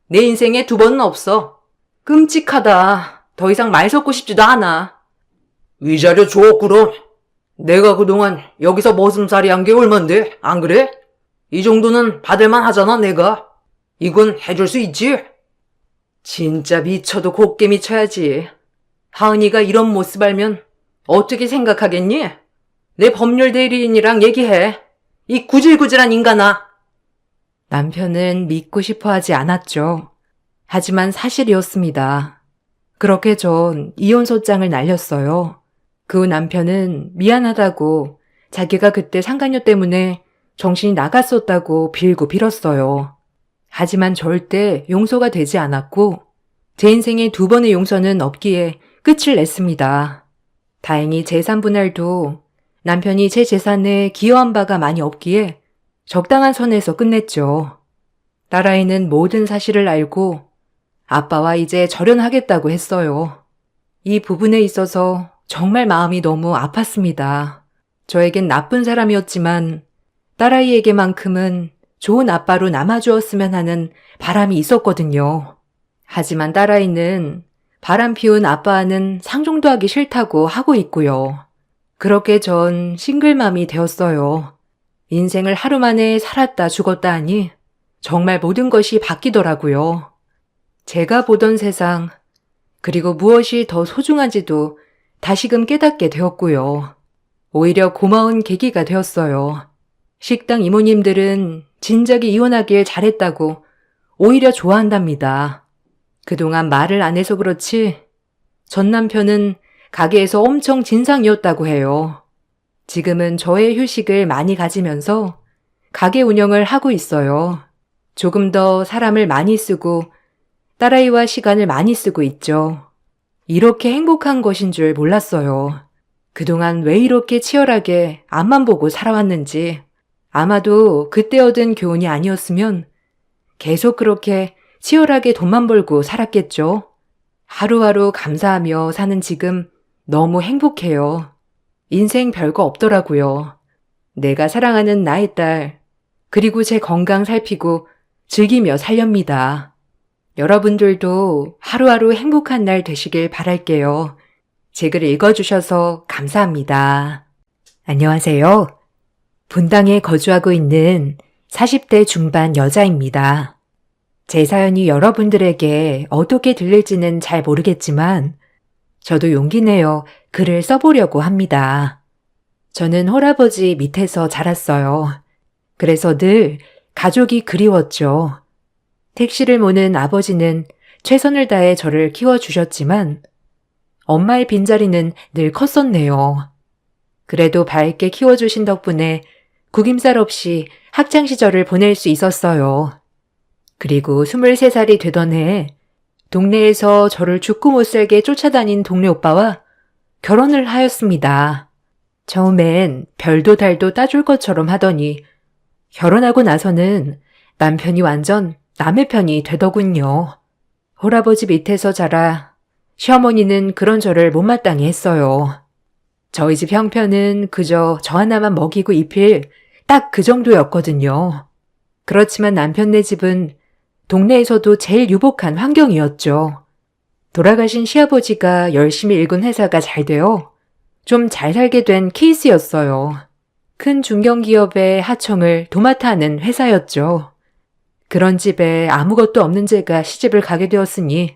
내 인생에 두 번은 없어. 끔찍하다. 더 이상 말 섞고 싶지도 않아. 위자료 줘 그럼. 내가 그동안 여기서 머슴살이 한 게 얼만데 안 그래? 이 정도는 받을만 하잖아 내가. 이건 해줄 수 있지? 진짜 미쳐도 곱게 미쳐야지. 하은이가 이런 모습 알면 어떻게 생각하겠니? 내 법률 대리인이랑 얘기해. 이 구질구질한 인간아. 남편은 믿고 싶어 하지 않았죠. 하지만 사실이었습니다. 그렇게 전 이혼소장을 날렸어요. 그 후 남편은 미안하다고 자기가 그때 상간녀 때문에 정신이 나갔었다고 빌고 빌었어요. 하지만 절대 용서가 되지 않았고 제 인생에 두 번의 용서는 없기에 끝을 냈습니다. 다행히 재산 분할도 남편이 제 재산에 기여한 바가 많이 없기에 적당한 선에서 끝냈죠. 딸아이는 모든 사실을 알고 아빠와 이제 절연하겠다고 했어요. 이 부분에 있어서 정말 마음이 너무 아팠습니다. 저에겐 나쁜 사람이었지만 딸아이에게만큼은 좋은 아빠로 남아주었으면 하는 바람이 있었거든요. 하지만 딸아이는 바람 피운 아빠와는 상종도 하기 싫다고 하고 있고요. 그렇게 전 싱글맘이 되었어요. 인생을 하루 만에 살았다 죽었다 하니 정말 모든 것이 바뀌더라고요. 제가 보던 세상, 그리고 무엇이 더 소중한지도 다시금 깨닫게 되었고요. 오히려 고마운 계기가 되었어요. 식당 이모님들은 진작에 이혼하길 잘했다고 오히려 좋아한답니다. 그동안 말을 안 해서 그렇지 전 남편은 가게에서 엄청 진상이었다고 해요. 지금은 저의 휴식을 많이 가지면서 가게 운영을 하고 있어요. 조금 더 사람을 많이 쓰고 딸아이와 시간을 많이 쓰고 있죠. 이렇게 행복한 것인 줄 몰랐어요. 그동안 왜 이렇게 치열하게 앞만 보고 살아왔는지 아마도 그때 얻은 교훈이 아니었으면 계속 그렇게 치열하게 돈만 벌고 살았겠죠. 하루하루 감사하며 사는 지금 너무 행복해요. 인생 별거 없더라고요. 내가 사랑하는 나의 딸, 그리고 제 건강 살피고 즐기며 살렵니다. 여러분들도 하루하루 행복한 날 되시길 바랄게요. 제 글 읽어주셔서 감사합니다. 안녕하세요. 분당에 거주하고 있는 40대 중반 여자입니다. 제 사연이 여러분들에게 어떻게 들릴지는 잘 모르겠지만 저도 용기 내어 글을 써보려고 합니다. 저는 홀아버지 밑에서 자랐어요. 그래서 늘 가족이 그리웠죠. 택시를 모는 아버지는 최선을 다해 저를 키워주셨지만 엄마의 빈자리는 늘 컸었네요. 그래도 밝게 키워주신 덕분에 구김살 없이 학창시절을 보낼 수 있었어요. 그리고 23살이 되던 해에 동네에서 저를 죽고 못 살게 쫓아다닌 동네 오빠와 결혼을 하였습니다. 처음엔 별도 달도 따줄 것처럼 하더니 결혼하고 나서는 남편이 완전 남의 편이 되더군요. 홀아버지 밑에서 자라 시어머니는 그런 저를 못마땅히 했어요. 저희 집 형편은 그저 저 하나만 먹이고 입힐 딱 그 정도였거든요. 그렇지만 남편네 집은 동네에서도 제일 유복한 환경이었죠. 돌아가신 시아버지가 열심히 일군 회사가 잘 되어 좀 잘 살게 된 케이스였어요. 큰 중견기업의 하청을 도맡아 하는 회사였죠. 그런 집에 아무것도 없는 제가 시집을 가게 되었으니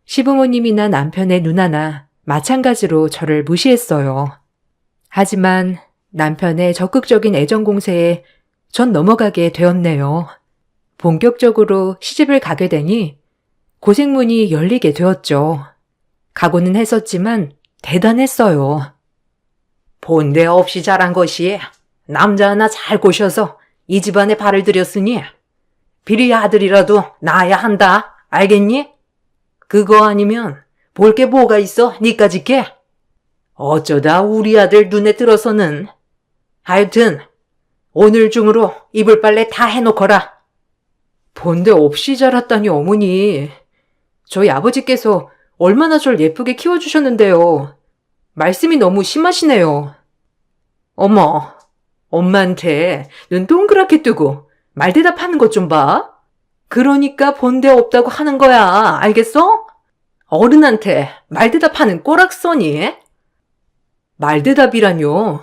시부모님이나 남편의 누나나 마찬가지로 저를 무시했어요. 하지만 남편의 적극적인 애정 공세에 전 넘어가게 되었네요. 본격적으로 시집을 가게 되니 고생문이 열리게 되었죠. 각오는 했었지만 대단했어요. 본데 없이 자란 것이 남자 하나 잘 꼬셔서 이 집안에 발을 들였으니 비리 아들이라도 낳아야 한다. 알겠니? 그거 아니면 볼 게 뭐가 있어 니까짓 게. 어쩌다 우리 아들 눈에 들어서는. 하여튼 오늘 중으로 이불 빨래 다 해놓거라. 본데 없이 자랐다니 어머니. 저희 아버지께서 얼마나 절 예쁘게 키워주셨는데요. 말씀이 너무 심하시네요. 어머, 엄마한테 눈 동그랗게 뜨고 말대답하는 것 좀 봐. 그러니까 본데 없다고 하는 거야. 알겠어? 어른한테 말대답하는 꼬락서니? 말대답이라뇨.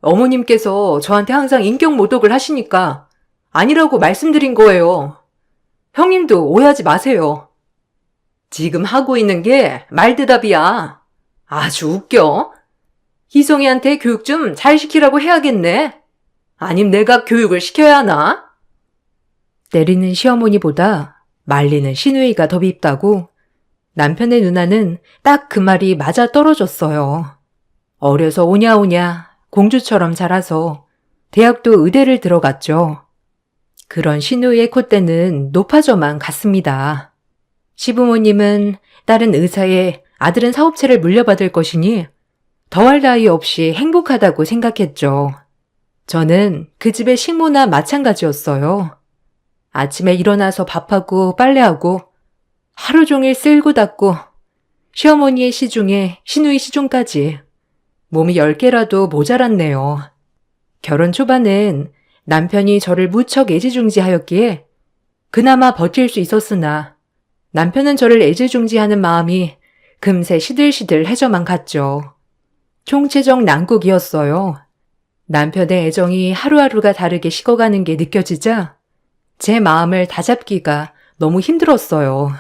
어머님께서 저한테 항상 인격 모독을 하시니까 아니라고 말씀드린 거예요. 형님도 오해하지 마세요. 지금 하고 있는 게 말대답이야. 아주 웃겨. 희성이한테 교육 좀 잘 시키라고 해야겠네. 아님 내가 교육을 시켜야 하나? 때리는 시어머니보다 말리는 시누이가 더 밉다고 남편의 누나는 딱 그 말이 맞아 떨어졌어요. 어려서 오냐오냐 공주처럼 자라서 대학도 의대를 들어갔죠. 그런 시누이의 콧대는 높아져만 갔습니다. 시부모님은 딸은 의사에 아들은 사업체를 물려받을 것이니 더할 나위 없이 행복하다고 생각했죠. 저는 그 집의 식모나 마찬가지였어요. 아침에 일어나서 밥하고 빨래하고 하루 종일 쓸고 닦고 시어머니의 시중에 시누이 시중까지 몸이 10개라도 모자랐네요. 결혼 초반엔 남편이 저를 무척 애지중지하였기에 그나마 버틸 수 있었으나 남편은 저를 애지중지하는 마음이 금세 시들시들해져만 갔죠. 총체적 난국이었어요. 남편의 애정이 하루하루가 다르게 식어가는 게 느껴지자 제 마음을 다잡기가 너무 힘들었어요.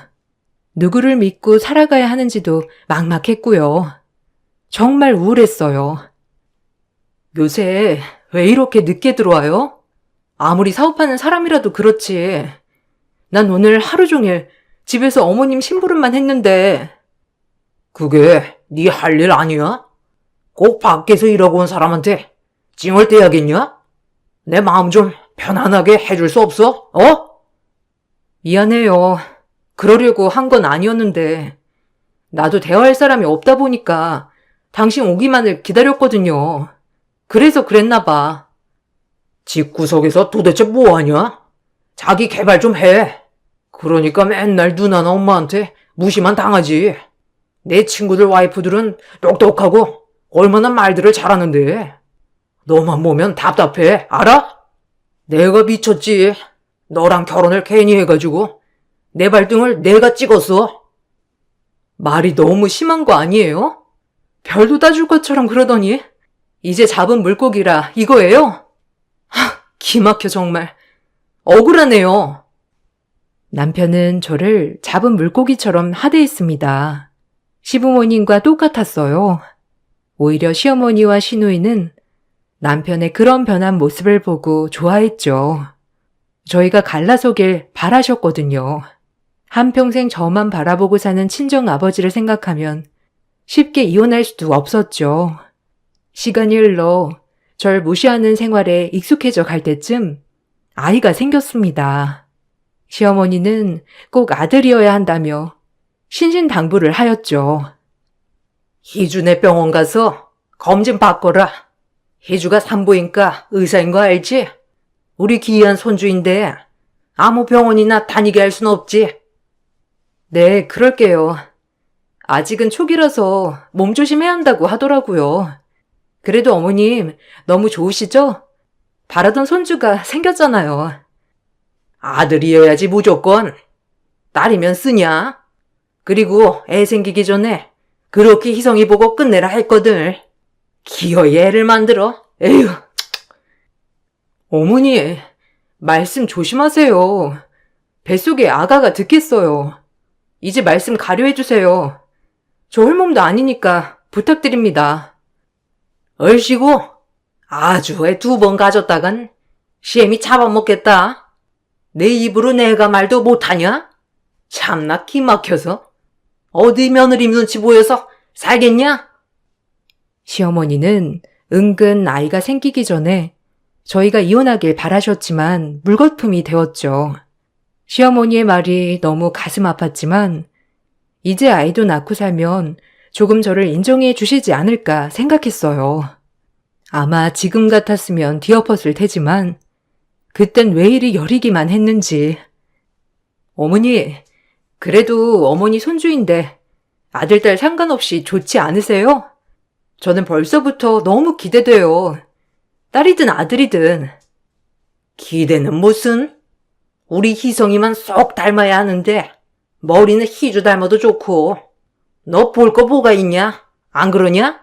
누구를 믿고 살아가야 하는지도 막막했고요. 정말 우울했어요. 요새 왜 이렇게 늦게 들어와요? 아무리 사업하는 사람이라도 그렇지. 난 오늘 하루 종일 집에서 어머님 심부름만 했는데. 그게 네 할 일 아니야? 꼭 밖에서 일하고 온 사람한테 찡얼대야겠냐? 내 마음 좀 편안하게 해줄 수 없어? 미안해요. 그러려고 한 건 아니었는데 나도 대화할 사람이 없다 보니까 당신 오기만을 기다렸거든요. 그래서 그랬나 봐. 집구석에서 도대체 뭐하냐? 자기 개발 좀 해. 그러니까 맨날 누나나 엄마한테 무시만 당하지. 내 친구들 와이프들은 똑똑하고 얼마나 말들을 잘하는데. 너만 보면 답답해, 알아? 내가 미쳤지. 너랑 결혼을 괜히 해가지고 내 발등을 내가 찍었어. 말이 너무 심한 거 아니에요? 별도 따줄 것처럼 그러더니 이제 잡은 물고기라 이거예요? 기막혀 정말. 억울하네요. 남편은 저를 잡은 물고기처럼 하대했습니다. 시부모님과 똑같았어요. 오히려 시어머니와 시누이는 남편의 그런 변한 모습을 보고 좋아했죠. 저희가 갈라서길 바라셨거든요. 한평생 저만 바라보고 사는 친정 아버지를 생각하면 쉽게 이혼할 수도 없었죠. 시간이 흘러 절 무시하는 생활에 익숙해져 갈 때쯤 아이가 생겼습니다. 시어머니는 꼭 아들이어야 한다며 신신당부를 하였죠. 희주네 병원 가서 검진 받거라. 희주가 산부인과 의사인 거 알지? 우리 귀한 손주인데 아무 병원이나 다니게 할 순 없지. 네, 그럴게요. 아직은 초기라서 몸 조심해야 한다고 하더라고요. 그래도 어머님 너무 좋으시죠? 바라던 손주가 생겼잖아요. 아들이어야지 무조건. 딸이면 쓰냐? 그리고 애 생기기 전에 그렇게 희성이 보고 끝내라 했거든. 기어이 애를 만들어. 에휴. 어머니, 말씀 조심하세요. 뱃속에 아가가 듣겠어요. 이제 말씀 가려해주세요. 저 홀몸도 아니니까 부탁드립니다. 얼씨구 아주 애 2번 가졌다간 시엠이 잡아먹겠다. 내 입으로 내가 말도 못하냐? 참나 기막혀서. 어디 며느리 눈치 보여서 살겠냐? 시어머니는 은근 아이가 생기기 전에 저희가 이혼하길 바라셨지만 물거품이 되었죠. 시어머니의 말이 너무 가슴 아팠지만 이제 아이도 낳고 살면 조금 저를 인정해 주시지 않을까 생각했어요. 아마 지금 같았으면 뒤엎었을 테지만 그땐 왜 이리 여리기만 했는지. 어머니, 그래도 어머니 손주인데 아들, 딸 상관없이 좋지 않으세요? 저는 벌써부터 너무 기대돼요. 딸이든 아들이든. 기대는 무슨? 우리 희성이만 쏙 닮아야 하는데 머리는 희주 닮아도 좋고. 너 볼 거 뭐가 있냐? 안 그러냐?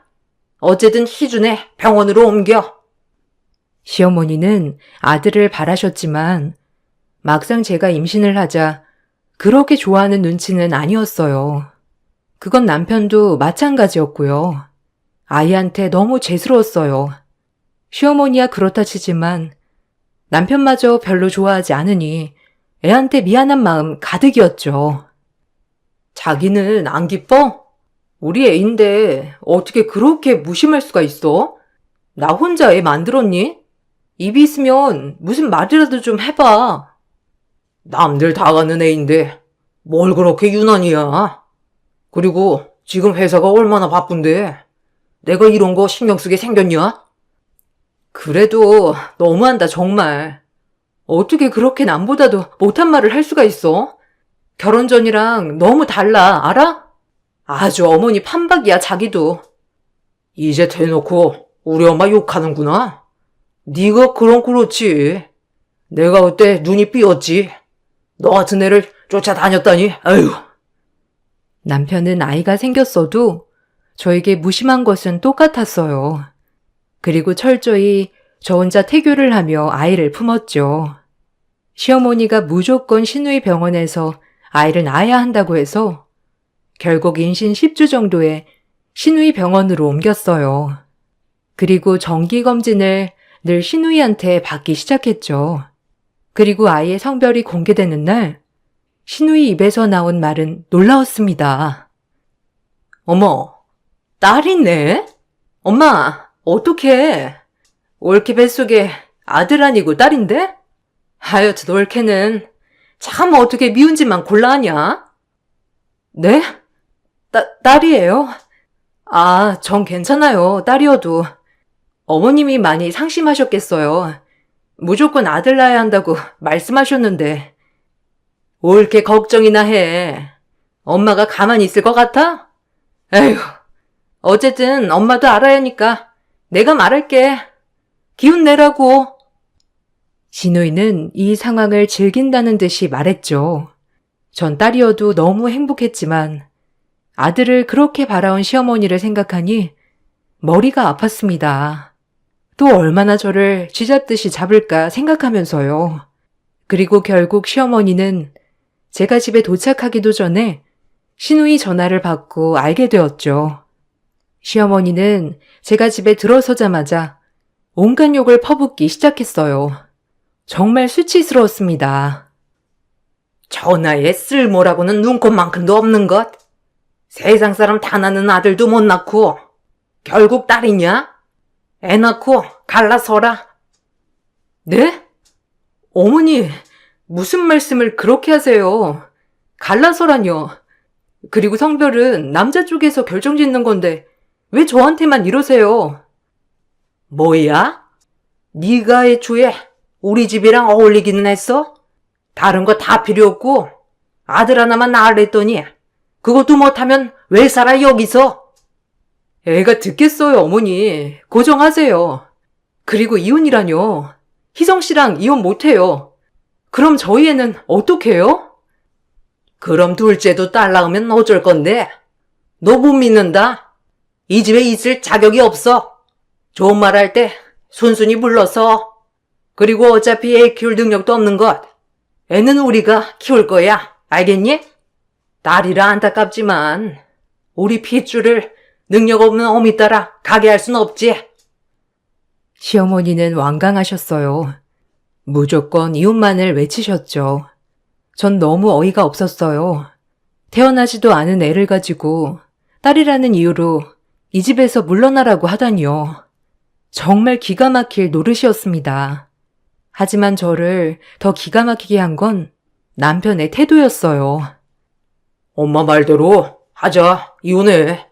어쨌든 희주네 병원으로 옮겨. 시어머니는 아들을 바라셨지만 막상 제가 임신을 하자 그렇게 좋아하는 눈치는 아니었어요. 그건 남편도 마찬가지였고요. 아이한테 너무 죄스러웠어요. 시어머니야 그렇다 치지만 남편마저 별로 좋아하지 않으니 애한테 미안한 마음 가득이었죠. 자기는 안 기뻐? 우리 애인데 어떻게 그렇게 무심할 수가 있어? 나 혼자 애 만들었니? 입이 있으면 무슨 말이라도 좀 해봐. 남들 다 가는 애인데 뭘 그렇게 유난이야. 그리고 지금 회사가 얼마나 바쁜데 내가 이런 거 신경 쓰게 생겼냐? 그래도 너무한다, 정말. 어떻게 그렇게 남보다도 못한 말을 할 수가 있어? 결혼 전이랑 너무 달라, 알아? 아주 어머니 판박이야, 자기도. 이제 대놓고 우리 엄마 욕하는구나. 네가 그럼 그렇지. 내가 그때 눈이 삐었지. 너 같은 애를 쫓아다녔다니. 아유. 남편은 아이가 생겼어도 저에게 무심한 것은 똑같았어요. 그리고 철저히 저 혼자 태교를 하며 아이를 품었죠. 시어머니가 무조건 신우이 병원에서 아이를 낳아야 한다고 해서 결국 임신 10주 정도에 신우이 병원으로 옮겼어요. 그리고 정기검진을 늘 신우이한테 받기 시작했죠. 그리고 아이의 성별이 공개되는 날 신우이 입에서 나온 말은 놀라웠습니다. 어머, 딸 있네? 엄마, 어떡해. 올케 뱃속에 아들 아니고 딸인데? 하여튼 올케는 참 어떻게 미운 짓만 골라 하냐? 네? 딸이에요? 아, 전 괜찮아요. 딸이어도. 어머님이 많이 상심하셨겠어요. 무조건 아들 낳아야 한다고 말씀하셨는데. 올케 걱정이나 해. 엄마가 가만히 있을 것 같아? 에휴, 어쨌든 엄마도 알아야 하니까 내가 말할게. 기운 내라고. 신우이는 이 상황을 즐긴다는 듯이 말했죠. 전 딸이어도 너무 행복했지만 아들을 그렇게 바라온 시어머니를 생각하니 머리가 아팠습니다. 또 얼마나 저를 쥐잡듯이 잡을까 생각하면서요. 그리고 결국 시어머니는 제가 집에 도착하기도 전에 신우이 전화를 받고 알게 되었죠. 시어머니는 제가 집에 들어서자마자 온갖 욕을 퍼붓기 시작했어요. 정말 수치스러웠습니다. 전하에 쓸모라고는 눈꼽만큼도 없는 것. 세상 사람 다 낳는 아들도 못 낳고 결국 딸이냐? 애 낳고 갈라서라. 네? 어머니, 무슨 말씀을 그렇게 하세요? 갈라서라뇨. 그리고 성별은 남자 쪽에서 결정짓는 건데 왜 저한테만 이러세요? 뭐야? 네가 애초에 우리 집이랑 어울리기는 했어? 다른 거 다 필요 없고 아들 하나만 낳으랬더니 그것도 못하면 왜 살아 여기서? 애가 듣겠어요, 어머니. 고정하세요. 그리고 이혼이라뇨. 희성 씨랑 이혼 못해요. 그럼 저희 애는 어떡해요? 그럼 둘째도 딸 낳으면 어쩔 건데? 너 못 믿는다? 이 집에 있을 자격이 없어. 좋은 말 할 때 순순히 불러서. 그리고 어차피 애 키울 능력도 없는 것. 애는 우리가 키울 거야. 알겠니? 딸이라 안타깝지만 우리 핏줄을 능력 없는 어미 따라 가게 할 순 없지. 시어머니는 완강하셨어요. 무조건 이혼만을 외치셨죠. 전 너무 어이가 없었어요. 태어나지도 않은 애를 가지고 딸이라는 이유로 이 집에서 물러나라고 하다니요. 정말 기가 막힐 노릇이었습니다. 하지만 저를 더 기가 막히게 한 건 남편의 태도였어요. 엄마 말대로 하자. 이혼해.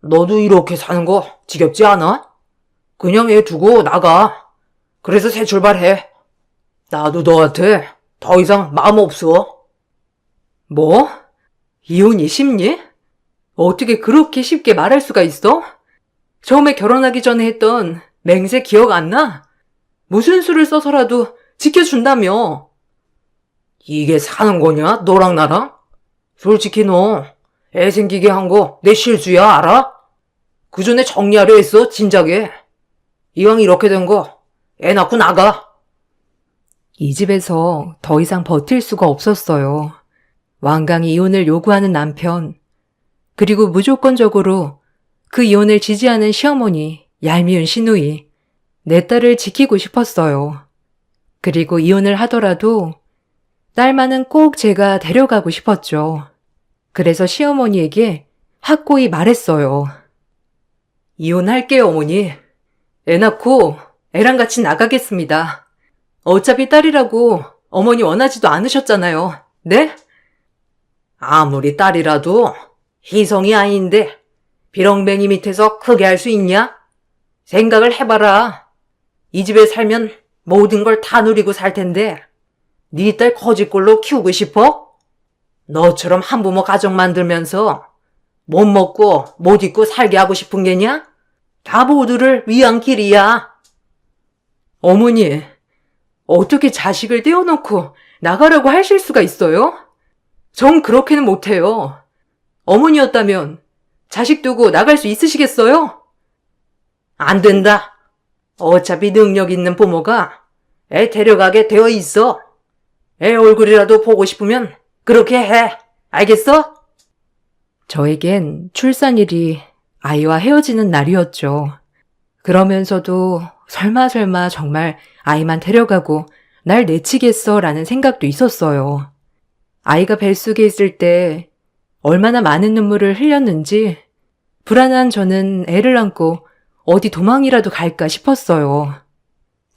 너도 이렇게 사는 거 지겹지 않아? 그냥 애 두고 나가. 그래서 새 출발해. 나도 너한테 더 이상 마음 없어. 뭐? 이혼이 쉽니? 어떻게 그렇게 쉽게 말할 수가 있어? 처음에 결혼하기 전에 했던 맹세 기억 안 나? 무슨 수를 써서라도 지켜준다며. 이게 사는 거냐? 너랑 나랑? 솔직히 너 애 생기게 한 거 내 실수야, 알아? 그 전에 정리하려 했어, 진작에. 이왕 이렇게 된 거 애 낳고 나가. 이 집에서 더 이상 버틸 수가 없었어요. 완강히 이혼을 요구하는 남편, 그리고 무조건적으로 그 이혼을 지지하는 시어머니, 얄미운 시누이, 내 딸을 지키고 싶었어요. 그리고 이혼을 하더라도 딸만은 꼭 제가 데려가고 싶었죠. 그래서 시어머니에게 확고히 말했어요. 이혼할게요, 어머니. 애 낳고 애랑 같이 나가겠습니다. 어차피 딸이라고 어머니 원하지도 않으셨잖아요. 네? 아무리 딸이라도 희성이 아닌데 비렁뱅이 밑에서 크게 할 수 있냐? 생각을 해봐라. 이 집에 살면 모든 걸 다 누리고 살 텐데 네 딸 거지꼴로 키우고 싶어? 너처럼 한부모 가정 만들면서 못 먹고 못 입고 살게 하고 싶은 게냐? 다 모두를 위한 길이야. 어머니, 어떻게 자식을 떼어놓고 나가라고 하실 수가 있어요? 전 그렇게는 못해요. 어머니였다면 자식 두고 나갈 수 있으시겠어요? 안 된다. 어차피 능력 있는 부모가 애 데려가게 되어 있어. 애 얼굴이라도 보고 싶으면 그렇게 해. 알겠어? 저에겐 출산일이 아이와 헤어지는 날이었죠. 그러면서도 설마 정말 아이만 데려가고 날 내치겠어 라는 생각도 있었어요. 아이가 뱃속에 있을 때 얼마나 많은 눈물을 흘렸는지 불안한 저는 애를 안고 어디 도망이라도 갈까 싶었어요.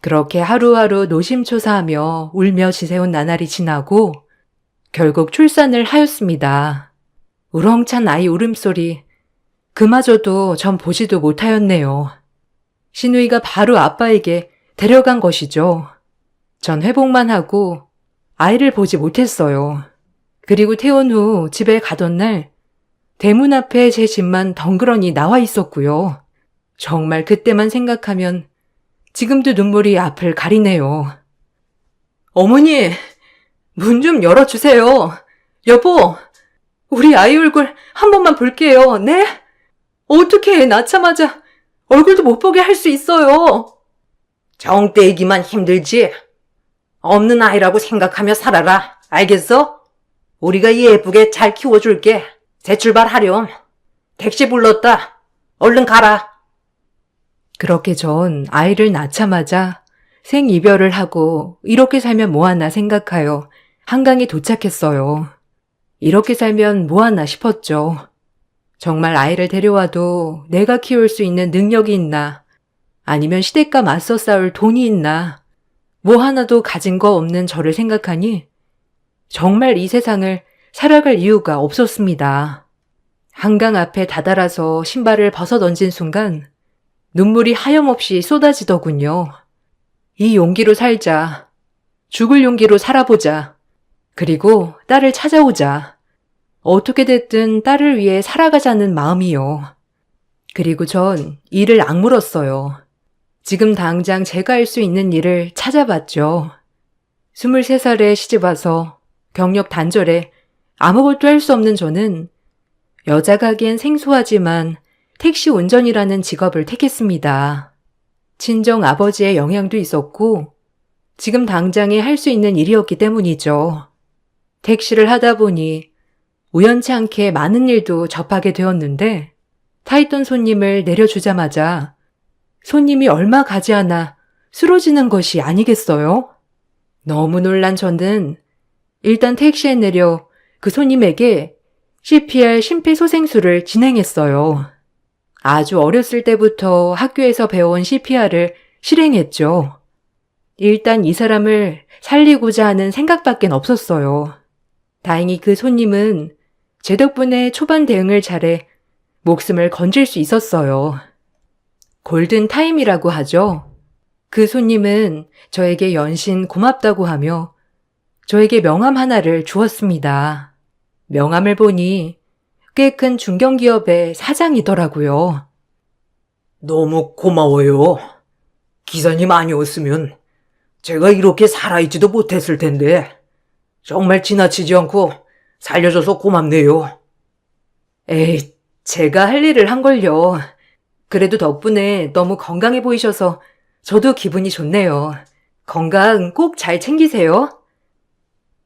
그렇게 하루하루 노심초사하며 울며 지새운 나날이 지나고 결국 출산을 하였습니다. 우렁찬 아이 울음소리, 그마저도 전 보지도 못하였네요. 시누이가 바로 아빠에게 데려간 것이죠. 전 회복만 하고 아이를 보지 못했어요. 그리고 퇴원 후 집에 가던 날 대문 앞에 제 집만 덩그러니 나와 있었고요. 정말 그때만 생각하면 지금도 눈물이 앞을 가리네요. 어머니, 문 좀 열어주세요. 여보, 우리 아이 얼굴 한 번만 볼게요. 네? 어떻게 낳자마자 얼굴도 못 보게 할 수 있어요? 정떼이기만 힘들지. 없는 아이라고 생각하며 살아라. 알겠어? 우리가 예쁘게 잘 키워줄게. 재출발하렴. 택시 불렀다. 얼른 가라. 그렇게 전 아이를 낳자마자 생이별을 하고 이렇게 살면 뭐하나 생각하여 한강에 도착했어요. 이렇게 살면 뭐하나 싶었죠. 정말 아이를 데려와도 내가 키울 수 있는 능력이 있나, 아니면 시댁과 맞서 싸울 돈이 있나, 뭐 하나도 가진 거 없는 저를 생각하니 정말 이 세상을 살아갈 이유가 없었습니다. 한강 앞에 다다라서 신발을 벗어 던진 순간 눈물이 하염없이 쏟아지더군요. 이 용기로 살자. 죽을 용기로 살아보자. 그리고 딸을 찾아오자. 어떻게 됐든 딸을 위해 살아가자는 마음이요. 그리고 전 이를 악물었어요. 지금 당장 제가 할 수 있는 일을 찾아봤죠. 23살에 시집와서 경력 단절에 아무것도 할 수 없는 저는 여자가 하기엔 생소하지만 택시 운전이라는 직업을 택했습니다. 친정 아버지의 영향도 있었고 지금 당장에 할 수 있는 일이었기 때문이죠. 택시를 하다 보니 우연치 않게 많은 일도 접하게 되었는데 타있던 손님을 내려주자마자 손님이 얼마 가지 않아 쓰러지는 것이 아니겠어요? 너무 놀란 저는 일단 택시에 내려 그 손님에게 CPR 심폐소생술을 진행했어요. 아주 어렸을 때부터 학교에서 배워온 CPR을 실행했죠. 일단 이 사람을 살리고자 하는 생각밖엔 없었어요. 다행히 그 손님은 제 덕분에 초반 대응을 잘해 목숨을 건질 수 있었어요. 골든타임이라고 하죠. 그 손님은 저에게 연신 고맙다고 하며 저에게 명함 하나를 주었습니다. 명함을 보니 꽤 큰 중견기업의 사장이더라고요. 너무 고마워요. 기사님 아니었으면 제가 이렇게 살아있지도 못했을 텐데 정말 지나치지 않고 살려줘서 고맙네요. 에이, 제가 할 일을 한걸요. 그래도 덕분에 너무 건강해 보이셔서 저도 기분이 좋네요. 건강 꼭 잘 챙기세요.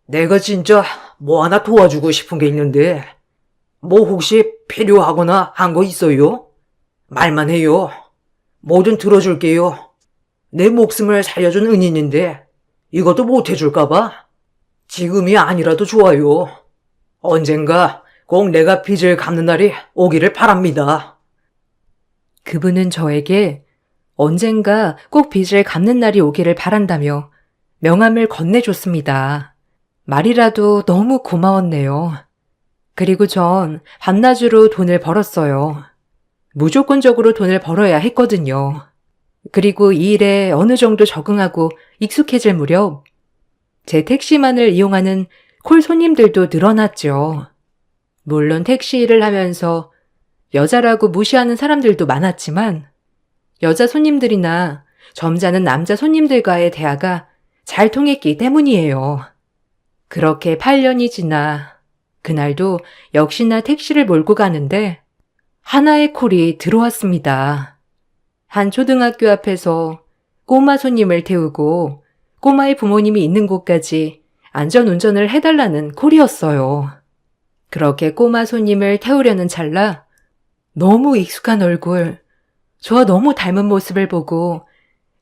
내가 진짜 뭐 하나 도와주고 싶은 게 있는데 뭐 혹시 필요하거나 한 거 있어요? 말만 해요. 뭐든 들어줄게요. 내 목숨을 살려준 은인인데 이것도 못 해줄까 봐. 지금이 아니라도 좋아요. 언젠가 꼭 내가 빚을 갚는 날이 오기를 바랍니다. 그분은 저에게 언젠가 꼭 빚을 갚는 날이 오기를 바란다며 명함을 건네줬습니다. 말이라도 너무 고마웠네요. 그리고 전 밤낮으로 돈을 벌었어요. 무조건적으로 돈을 벌어야 했거든요. 그리고 이 일에 어느 정도 적응하고 익숙해질 무렵 제 택시만을 이용하는 콜 손님들도 늘어났죠. 물론 택시 일을 하면서 여자라고 무시하는 사람들도 많았지만 여자 손님들이나 점잖은 남자 손님들과의 대화가 잘 통했기 때문이에요. 그렇게 8년이 지나 그날도 역시나 택시를 몰고 가는데 하나의 콜이 들어왔습니다. 한 초등학교 앞에서 꼬마 손님을 태우고 꼬마의 부모님이 있는 곳까지 안전운전을 해달라는 콜이었어요. 그렇게 꼬마 손님을 태우려는 찰나 너무 익숙한 얼굴, 저와 너무 닮은 모습을 보고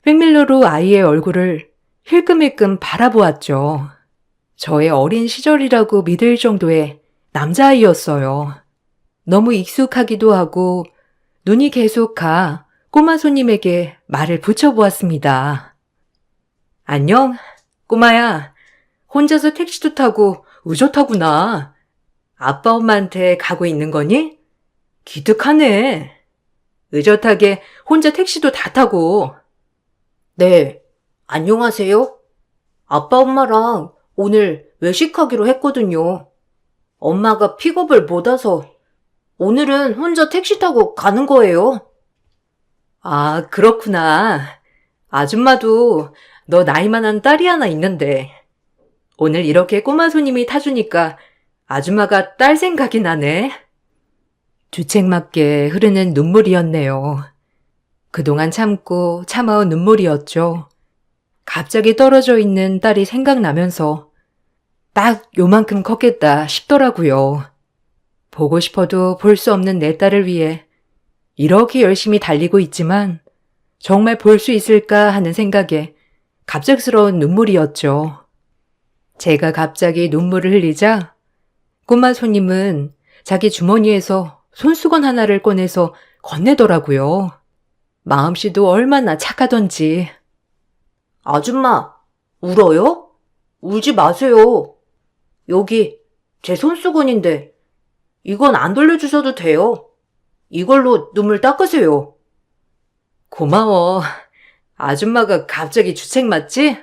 백밀러로 아이의 얼굴을 힐끔힐끔 바라보았죠. 저의 어린 시절이라고 믿을 정도의 남자아이였어요. 너무 익숙하기도 하고 눈이 계속 가 꼬마 손님에게 말을 붙여보았습니다. 안녕, 꼬마야. 혼자서 택시도 타고 의젓하구나. 아빠 엄마한테 가고 있는 거니? 기특하네. 의젓하게 혼자 택시도 다 타고. 네, 안녕하세요. 아빠 엄마랑 오늘 외식하기로 했거든요. 엄마가 픽업을 못 와서 오늘은 혼자 택시 타고 가는 거예요. 아, 그렇구나. 아줌마도 너 나이만한 딸이 하나 있는데 오늘 이렇게 꼬마 손님이 타주니까 아줌마가 딸 생각이 나네. 주책맞게 흐르는 눈물이었네요. 그동안 참고 참아온 눈물이었죠. 갑자기 떨어져 있는 딸이 생각나면서 딱 요만큼 컸겠다 싶더라고요. 보고 싶어도 볼 수 없는 내 딸을 위해 이렇게 열심히 달리고 있지만 정말 볼 수 있을까 하는 생각에 갑작스러운 눈물이었죠. 제가 갑자기 눈물을 흘리자 꼬마 손님은 자기 주머니에서 손수건 하나를 꺼내서 건네더라고요. 마음씨도 얼마나 착하던지. 아줌마, 울어요? 울지 마세요. 여기 제 손수건인데 이건 안 돌려주셔도 돼요. 이걸로 눈물 닦으세요. 고마워. 아줌마가 갑자기 주책 맞지?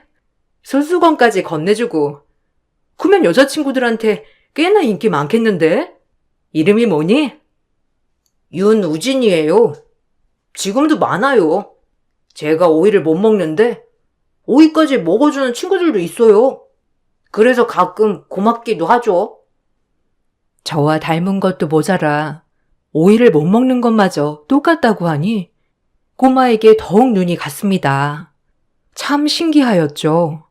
손수건까지 건네주고. 크면 여자친구들한테 꽤나 인기 많겠는데? 이름이 뭐니? 윤우진이에요. 지금도 많아요. 제가 오이를 못 먹는데 오이까지 먹어주는 친구들도 있어요. 그래서 가끔 고맙기도 하죠. 저와 닮은 것도 모자라 오이를 못 먹는 것마저 똑같다고 하니 꼬마에게 더욱 눈이 갔습니다. 참 신기하였죠.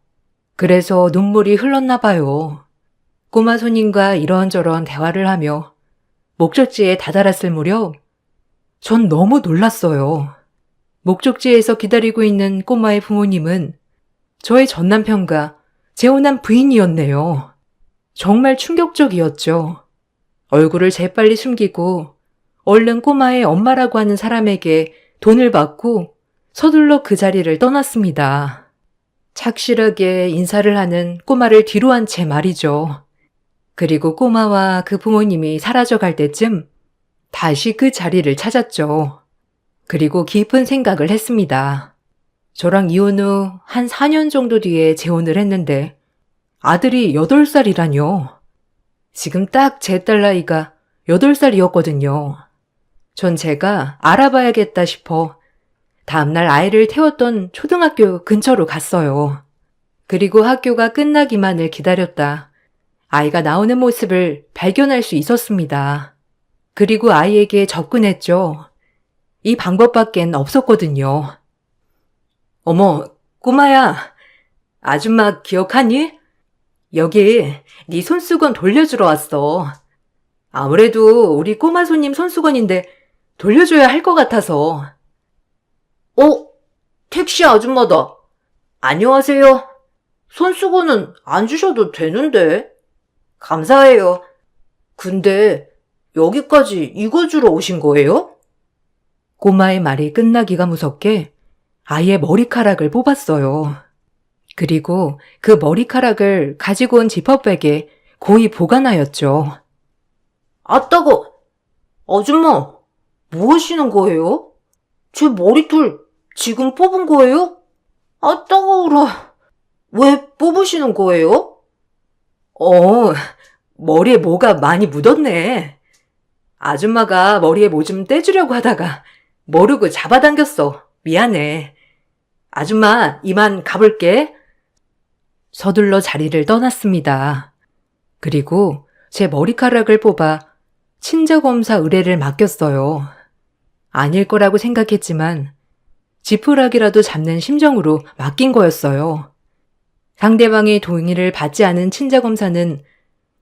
그래서 눈물이 흘렀나 봐요. 꼬마 손님과 이런저런 대화를 하며 목적지에 다다랐을 무렵 전 너무 놀랐어요. 목적지에서 기다리고 있는 꼬마의 부모님은 저의 전남편과 재혼한 부인이었네요. 정말 충격적이었죠. 얼굴을 재빨리 숨기고 얼른 꼬마의 엄마라고 하는 사람에게 돈을 받고 서둘러 그 자리를 떠났습니다. 착실하게 인사를 하는 꼬마를 뒤로 한 채 말이죠. 그리고 꼬마와 그 부모님이 사라져갈 때쯤 다시 그 자리를 찾았죠. 그리고 깊은 생각을 했습니다. 저랑 이혼 후 한 4년 정도 뒤에 재혼을 했는데 아들이 8살이라뇨. 지금 딱 제 딸 나이가 8살이었거든요. 전 제가 알아봐야겠다 싶어 다음날 아이를 태웠던 초등학교 근처로 갔어요. 그리고 학교가 끝나기만을 기다렸다 아이가 나오는 모습을 발견할 수 있었습니다. 그리고 아이에게 접근했죠. 이 방법밖엔 없었거든요. 어머, 꼬마야. 아줌마 기억하니? 여기 네 손수건 돌려주러 왔어. 아무래도 우리 꼬마 손님 손수건인데 돌려줘야 할 것 같아서. 택시 아줌마다. 안녕하세요. 손수건은 안 주셔도 되는데. 감사해요. 근데 여기까지 이거 주러 오신 거예요? 꼬마의 말이 끝나기가 무섭게 아이의 머리카락을 뽑았어요. 그리고 그 머리카락을 가지고 온 지퍼백에 고이 보관하였죠. 아따가. 아줌마, 뭐 하시는 거예요? 제 머리털 지금 뽑은 거예요? 아, 따가워라. 왜 뽑으시는 거예요? 머리에 뭐가 많이 묻었네. 아줌마가 머리에 뭐 좀 떼주려고 하다가 모르고 잡아당겼어. 미안해. 아줌마, 이만 가볼게. 서둘러 자리를 떠났습니다. 그리고 제 머리카락을 뽑아 친자검사 의뢰를 맡겼어요. 아닐 거라고 생각했지만 지푸라기라도 잡는 심정으로 맡긴 거였어요. 상대방의 동의를 받지 않은 친자검사는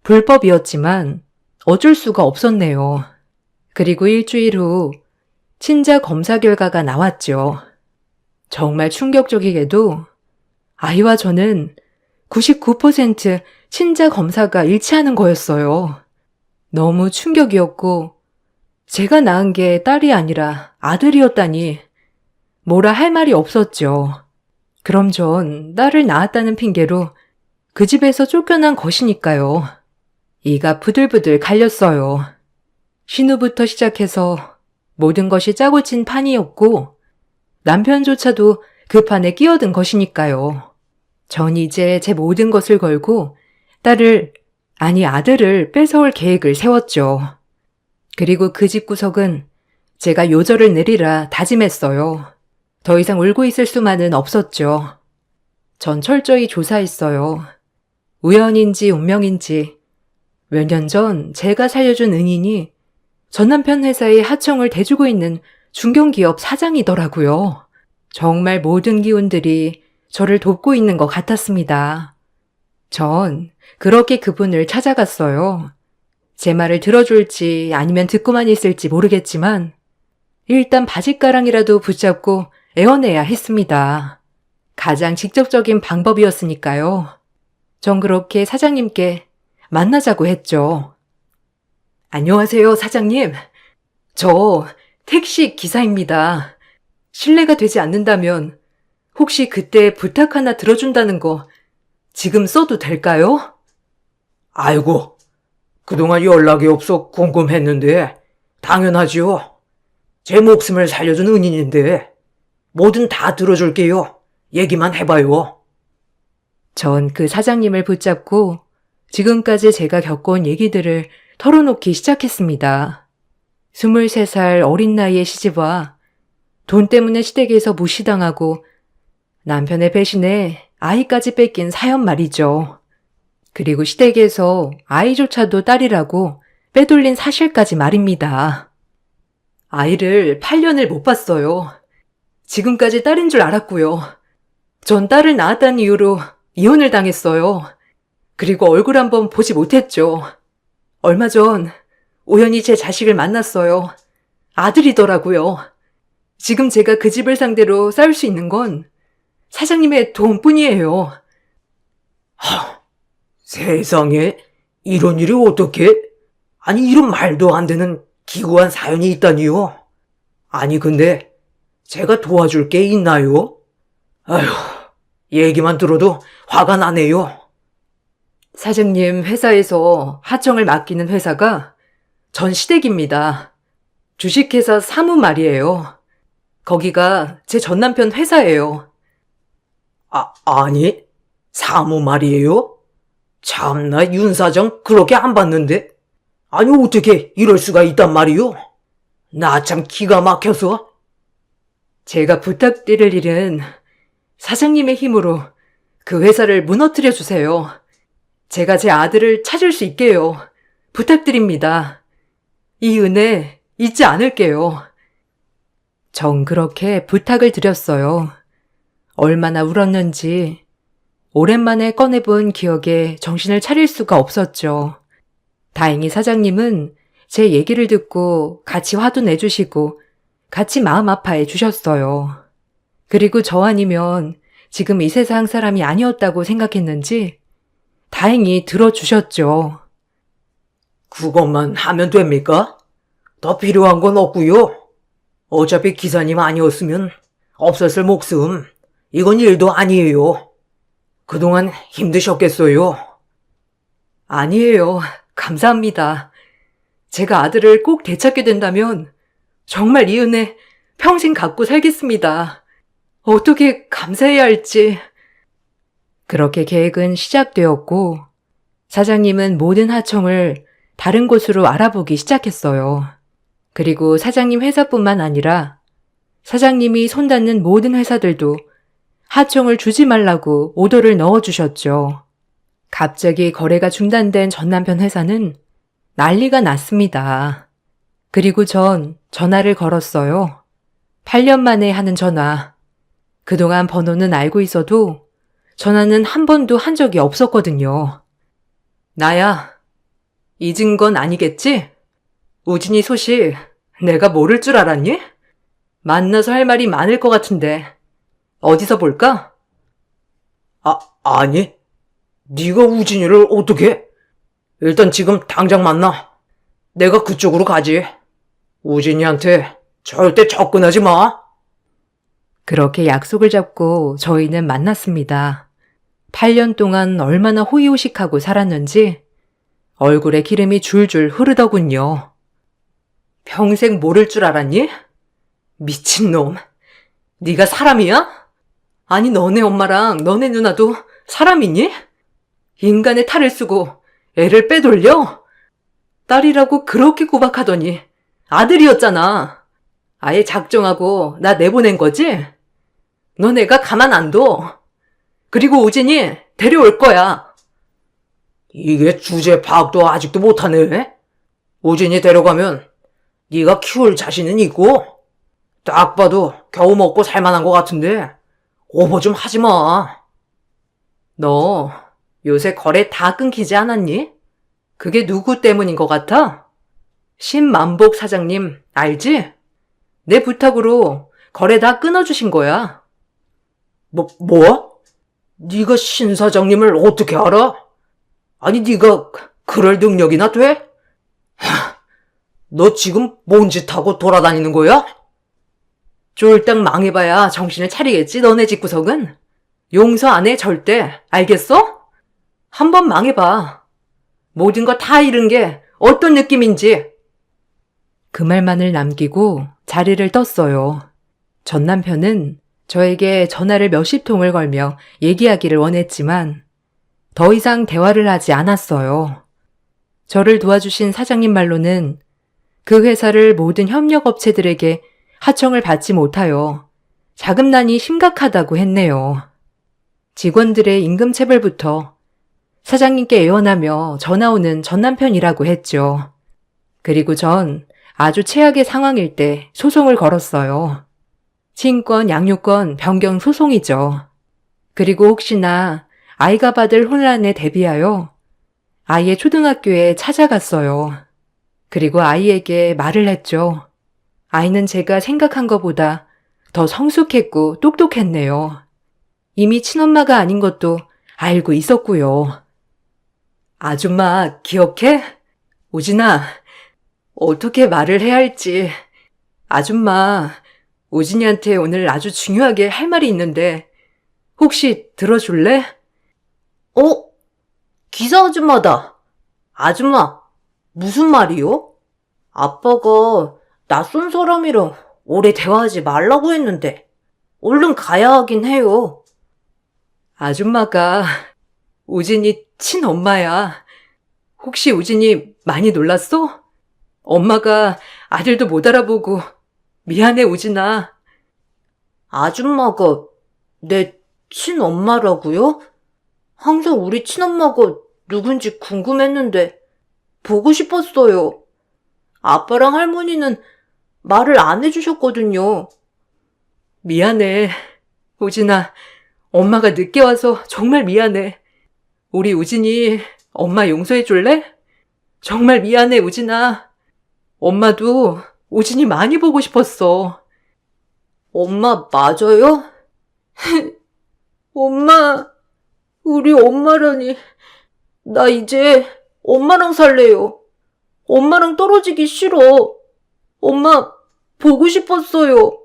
불법이었지만 어쩔 수가 없었네요. 그리고 일주일 후 친자검사 결과가 나왔죠. 정말 충격적이게도 아이와 저는 99% 친자검사가 일치하는 거였어요. 너무 충격이었고 제가 낳은 게 딸이 아니라 아들이었다니 뭐라 할 말이 없었죠. 그럼 전 딸을 낳았다는 핑계로 그 집에서 쫓겨난 것이니까요. 이가 부들부들 갈렸어요. 신우부터 시작해서 모든 것이 짜고 친 판이었고 남편조차도 그 판에 끼어든 것이니까요. 전 이제 제 모든 것을 걸고 아들을 뺏어올 계획을 세웠죠. 그리고 그 집구석은 제가 요절을 내리라 다짐했어요. 더 이상 울고 있을 수만은 없었죠. 전 철저히 조사했어요. 우연인지 운명인지 몇 년 전 제가 살려준 은인이 전 남편 회사의 하청을 대주고 있는 중견기업 사장이더라고요. 정말 모든 기운들이 저를 돕고 있는 것 같았습니다. 전 그렇게 그분을 찾아갔어요. 제 말을 들어줄지 아니면 듣고만 있을지 모르겠지만 일단 바짓가랑이라도 붙잡고 애원해야 했습니다. 가장 직접적인 방법이었으니까요. 전 그렇게 사장님께 만나자고 했죠. 안녕하세요, 사장님. 저 택시 기사입니다. 실례가 되지 않는다면 혹시 그때 부탁 하나 들어준다는 거 지금 써도 될까요? 아이고, 그동안 연락이 없어 궁금했는데 당연하지요. 제 목숨을 살려준 은인인데 뭐든 다 들어줄게요. 얘기만 해봐요. 전 그 사장님을 붙잡고 지금까지 제가 겪어온 얘기들을 털어놓기 시작했습니다. 23살 어린 나이의 시집와 돈 때문에 시댁에서 무시당하고 남편의 배신에 아이까지 뺏긴 사연 말이죠. 그리고 시댁에서 아이조차도 딸이라고 빼돌린 사실까지 말입니다. 아이를 8년을 못 봤어요. 지금까지 딸인 줄 알았고요. 전 딸을 낳았다는 이유로 이혼을 당했어요. 그리고 얼굴 한번 보지 못했죠. 얼마 전 우연히 제 자식을 만났어요. 아들이더라고요. 지금 제가 그 집을 상대로 싸울 수 있는 건 사장님의 도움뿐이에요. 세상에 이런 일이 어떻게? 아니 이런 말도 안 되는 기구한 사연이 있다니요? 아니 근데 제가 도와줄 게 있나요? 아휴, 얘기만 들어도 화가 나네요. 사장님 회사에서 하청을 맡기는 회사가 전 시댁입니다. 주식회사 사무 말이에요. 거기가 제 전남편 회사예요. 아니, 사무 말이에요? 참나 윤 사장 그렇게 안 봤는데? 아니 어떻게 이럴 수가 있단 말이요? 나 참 기가 막혀서. 제가 부탁드릴 일은 사장님의 힘으로 그 회사를 무너뜨려 주세요. 제가 제 아들을 찾을 수 있게요. 부탁드립니다. 이 은혜 잊지 않을게요. 전 그렇게 부탁을 드렸어요. 얼마나 울었는지 오랜만에 꺼내본 기억에 정신을 차릴 수가 없었죠. 다행히 사장님은 제 얘기를 듣고 같이 화도 내주시고 같이 마음 아파해 주셨어요. 그리고 저 아니면 지금 이 세상 사람이 아니었다고 생각했는지 다행히 들어주셨죠. 그것만 하면 됩니까? 더 필요한 건 없고요. 어차피 기사님 아니었으면 없었을 목숨. 이건 일도 아니에요. 그동안 힘드셨겠어요. 아니에요. 감사합니다. 제가 아들을 꼭 되찾게 된다면 정말 이 은혜 평생 갖고 살겠습니다. 어떻게 감사해야 할지. 그렇게 계획은 시작되었고, 사장님은 모든 하청을 다른 곳으로 알아보기 시작했어요. 그리고 사장님 회사뿐만 아니라 사장님이 손닿는 모든 회사들도 하청을 주지 말라고 오더를 넣어주셨죠. 갑자기 거래가 중단된 전 남편 회사는 난리가 났습니다. 그리고 전 전화를 걸었어요. 8년 만에 하는 전화. 그동안 번호는 알고 있어도 전화는 한 번도 한 적이 없었거든요. 나야, 잊은 건 아니겠지? 우진이 소식 내가 모를 줄 알았니? 만나서 할 말이 많을 것 같은데 어디서 볼까? 아니. 네가 우진이를 어떻게? 일단 지금 당장 만나. 내가 그쪽으로 가지. 우진이한테 절대 접근하지 마. 그렇게 약속을 잡고 저희는 만났습니다. 8년 동안 얼마나 호의호식하고 살았는지 얼굴에 기름이 줄줄 흐르더군요. 평생 모를 줄 알았니? 미친놈. 네가 사람이야? 아니 너네 엄마랑 너네 누나도 사람이니? 인간의 탈을 쓰고 애를 빼돌려? 딸이라고 그렇게 구박하더니 아들이었잖아. 아예 작정하고 나 내보낸 거지? 너네가 가만 안 둬. 그리고 우진이 데려올 거야. 이게 주제 파악도 아직도 못하네. 우진이 데려가면 네가 키울 자신은 있고 딱 봐도 겨우 먹고 살만한 것 같은데 오버 좀 하지 마. 너 요새 거래 다 끊기지 않았니? 그게 누구 때문인 것 같아? 신만복 사장님 알지? 내 부탁으로 거래 다 끊어주신 거야. 뭐? 네가 신 사장님을 어떻게 알아? 아니 네가 그럴 능력이나 돼? 너 지금 뭔 짓 하고 돌아다니는 거야? 쫄딱 망해봐야 정신을 차리겠지 너네 집구석은? 용서 안 해 절대. 알겠어? 한번 망해봐. 모든 거 다 잃은 게 어떤 느낌인지. 그 말만을 남기고 자리를 떴어요. 전 남편은 저에게 전화를 몇십 통을 걸며 얘기하기를 원했지만 더 이상 대화를 하지 않았어요. 저를 도와주신 사장님 말로는 그 회사를 모든 협력업체들에게 하청을 받지 못하여 자금난이 심각하다고 했네요. 직원들의 임금체불부터 사장님께 애원하며 전화 오는 전 남편이라고 했죠. 그리고 전 아주 최악의 상황일 때 소송을 걸었어요. 친권, 양육권 변경 소송이죠. 그리고 혹시나 아이가 받을 혼란에 대비하여 아이의 초등학교에 찾아갔어요. 그리고 아이에게 말을 했죠. 아이는 제가 생각한 것보다 더 성숙했고 똑똑했네요. 이미 친엄마가 아닌 것도 알고 있었고요. 아줌마 기억해? 우진아, 어떻게 말을 해야 할지. 아줌마, 우진이한테 오늘 아주 중요하게 할 말이 있는데 혹시 들어줄래? 기사 아줌마다. 아줌마, 무슨 말이요? 아빠가 낯선 사람이랑 오래 대화하지 말라고 했는데 얼른 가야 하긴 해요. 아줌마가 우진이 친엄마야. 혹시 우진이 많이 놀랐어? 엄마가 아들도 못 알아보고 미안해 우진아. 아줌마가 내 친엄마라고요? 항상 우리 친엄마가 누군지 궁금했는데 보고 싶었어요. 아빠랑 할머니는 말을 안 해주셨거든요. 미안해, 우진아. 엄마가 늦게 와서 정말 미안해. 우리 우진이 엄마 용서해 줄래? 정말 미안해, 우진아. 엄마도 우진이 많이 보고 싶었어. 엄마 맞아요? 엄마, 우리 엄마라니. 나 이제 엄마랑 살래요. 엄마랑 떨어지기 싫어. 엄마 보고 싶었어요.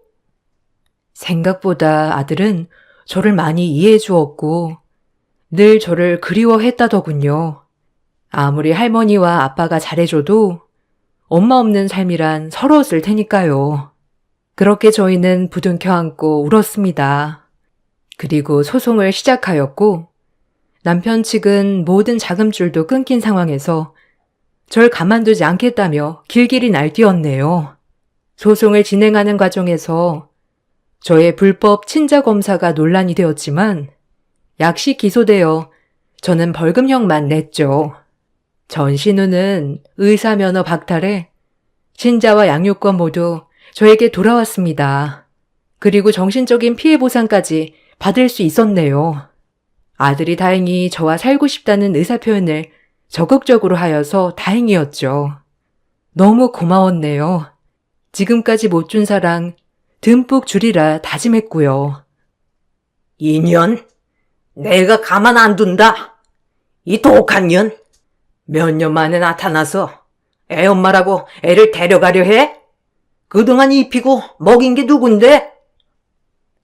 생각보다 아들은 저를 많이 이해해 주었고 늘 저를 그리워했다더군요. 아무리 할머니와 아빠가 잘해줘도 엄마 없는 삶이란 서러웠을 테니까요. 그렇게 저희는 부둥켜 안고 울었습니다. 그리고 소송을 시작하였고 남편 측은 모든 자금줄도 끊긴 상황에서 절 가만두지 않겠다며 길길이 날뛰었네요. 소송을 진행하는 과정에서 저의 불법 친자 검사가 논란이 되었지만 약식 기소되어 저는 벌금형만 냈죠. 전 신우는 의사 면허 박탈해 친자와 양육권 모두 저에게 돌아왔습니다. 그리고 정신적인 피해 보상까지 받을 수 있었네요. 아들이 다행히 저와 살고 싶다는 의사표현을 적극적으로 하여서 다행이었죠. 너무 고마웠네요. 지금까지 못 준 사랑 듬뿍 주리라 다짐했고요. 2년? 내가 가만 안 둔다. 이 독한 년? 몇 년 만에 나타나서 애 엄마라고 애를 데려가려 해? 그동안 입히고 먹인 게 누군데?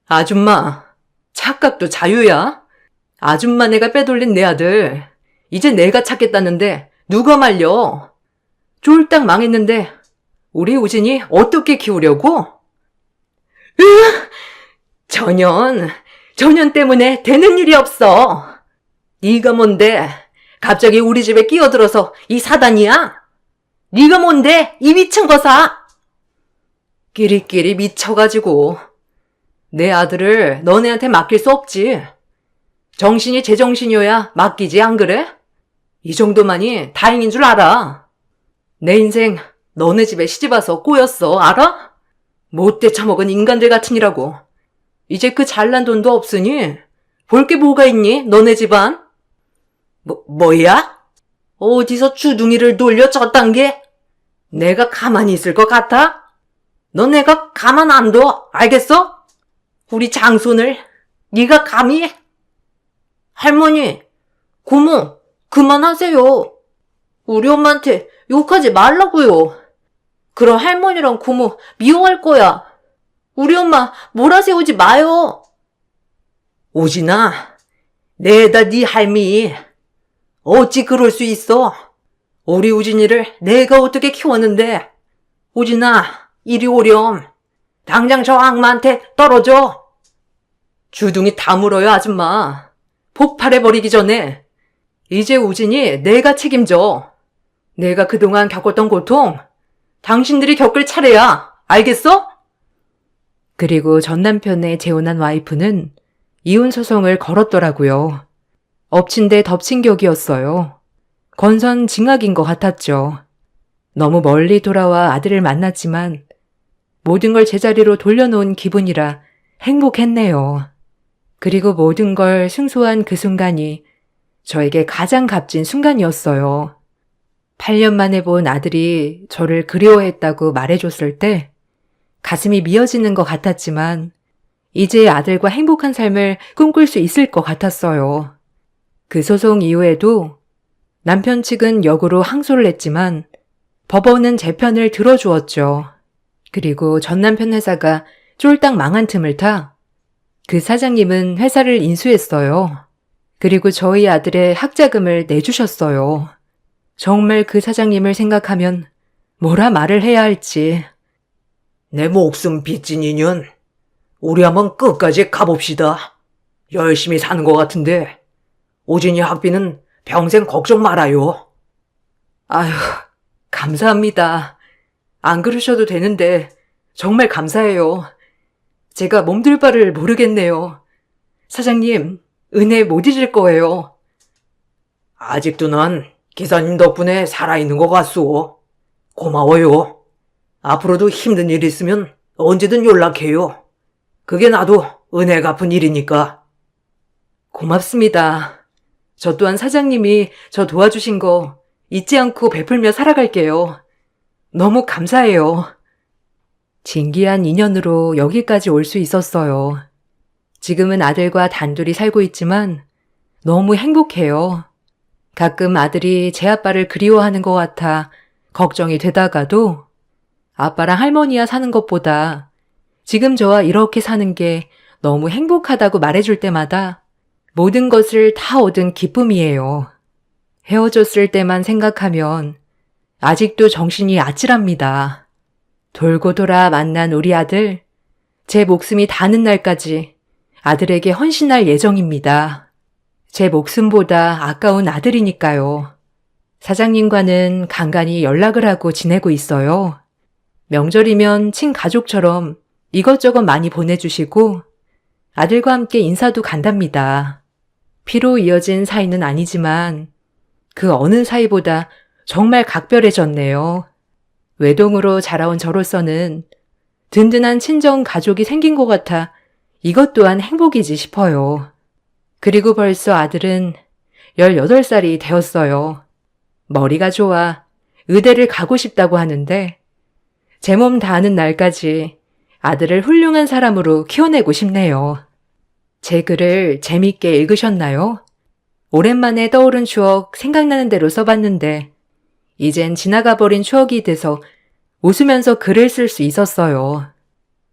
아줌마, 착각도 자유야? 아줌마 내가 빼돌린 내 아들. 이제 내가 찾겠다는데 누가 말려? 쫄딱 망했는데 우리 우진이 어떻게 키우려고? 전현 때문에 되는 일이 없어. 네가 뭔데? 갑자기 우리 집에 끼어들어서 이 사단이야? 네가 뭔데? 이 미친 거사? 끼리끼리 미쳐가지고 내 아들을 너네한테 맡길 수 없지. 정신이 제정신이어야 맡기지 안 그래? 이 정도만이 다행인 줄 알아. 내 인생 너네 집에 시집와서 꼬였어, 알아? 못돼 처먹은 인간들 같으니라고. 이제 그 잘난 돈도 없으니 볼 게 뭐가 있니, 너네 집안? 뭐야? 어디서 주둥이를 돌려 쪘단 게? 내가 가만히 있을 것 같아? 넌 내가 가만 안 둬, 알겠어? 우리 장손을 네가 감히? 할머니, 고모, 그만하세요. 우리 엄마한테 욕하지 말라고요. 그럼 할머니랑 고모 미워할 거야. 우리 엄마 몰아세우지 마요. 오진아, 내다 네 할미. 어찌 그럴 수 있어? 우리 우진이를 내가 어떻게 키웠는데. 우진아, 이리 오렴. 당장 저 악마한테 떨어져. 주둥이 다 물어요, 아줌마. 폭발해버리기 전에. 이제 우진이 내가 책임져. 내가 그동안 겪었던 고통, 당신들이 겪을 차례야. 알겠어? 그리고 전 남편의 재혼한 와이프는 이혼 소송을 걸었더라고요. 엎친 데 덮친 격이었어요. 건선징악인 것 같았죠. 너무 멀리 돌아와 아들을 만났지만 모든 걸 제자리로 돌려놓은 기분이라 행복했네요. 그리고 모든 걸 승소한 그 순간이 저에게 가장 값진 순간이었어요. 8년 만에 본 아들이 저를 그리워했다고 말해줬을 때 가슴이 미어지는 것 같았지만 이제 아들과 행복한 삶을 꿈꿀 수 있을 것 같았어요. 그 소송 이후에도 남편 측은 역으로 항소를 했지만 법원은 제 편을 들어주었죠. 그리고 전 남편 회사가 쫄딱 망한 틈을 타 그 사장님은 회사를 인수했어요. 그리고 저희 아들의 학자금을 내주셨어요. 정말 그 사장님을 생각하면 뭐라 말을 해야 할지. 내 목숨 빚진 인연. 우리 한번 끝까지 가봅시다. 열심히 사는 것 같은데 오진이 학비는 평생 걱정 말아요. 아휴, 감사합니다. 안 그러셔도 되는데 정말 감사해요. 제가 몸둘 바를 모르겠네요. 사장님, 은혜 못 잊을 거예요. 아직도 난 기사님 덕분에 살아있는 것 같소. 고마워요. 앞으로도 힘든 일 있으면 언제든 연락해요. 그게 나도 은혜 갚은 일이니까. 고맙습니다. 저 또한 사장님이 저 도와주신 거 잊지 않고 베풀며 살아갈게요. 너무 감사해요. 진기한 인연으로 여기까지 올 수 있었어요. 지금은 아들과 단둘이 살고 있지만 너무 행복해요. 가끔 아들이 제 아빠를 그리워하는 것 같아 걱정이 되다가도 아빠랑 할머니와 사는 것보다 지금 저와 이렇게 사는 게 너무 행복하다고 말해줄 때마다 모든 것을 다 얻은 기쁨이에요. 헤어졌을 때만 생각하면 아직도 정신이 아찔합니다. 돌고 돌아 만난 우리 아들, 제 목숨이 닿는 날까지 아들에게 헌신할 예정입니다. 제 목숨보다 아까운 아들이니까요. 사장님과는 간간히 연락을 하고 지내고 있어요. 명절이면 친가족처럼 이것저것 많이 보내주시고 아들과 함께 인사도 간답니다. 피로 이어진 사이는 아니지만 그 어느 사이보다 정말 각별해졌네요. 외동으로 자라온 저로서는 든든한 친정 가족이 생긴 것 같아 이것 또한 행복이지 싶어요. 그리고 벌써 아들은 18살이 되었어요. 머리가 좋아 의대를 가고 싶다고 하는데 제 몸 다하는 날까지 아들을 훌륭한 사람으로 키워내고 싶네요. 제 글을 재밌게 읽으셨나요? 오랜만에 떠오른 추억 생각나는 대로 써봤는데 이젠 지나가 버린 추억이 돼서 웃으면서 글을 쓸 수 있었어요.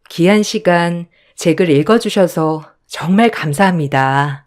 귀한 시간 제 글 읽어주셔서 정말 감사합니다.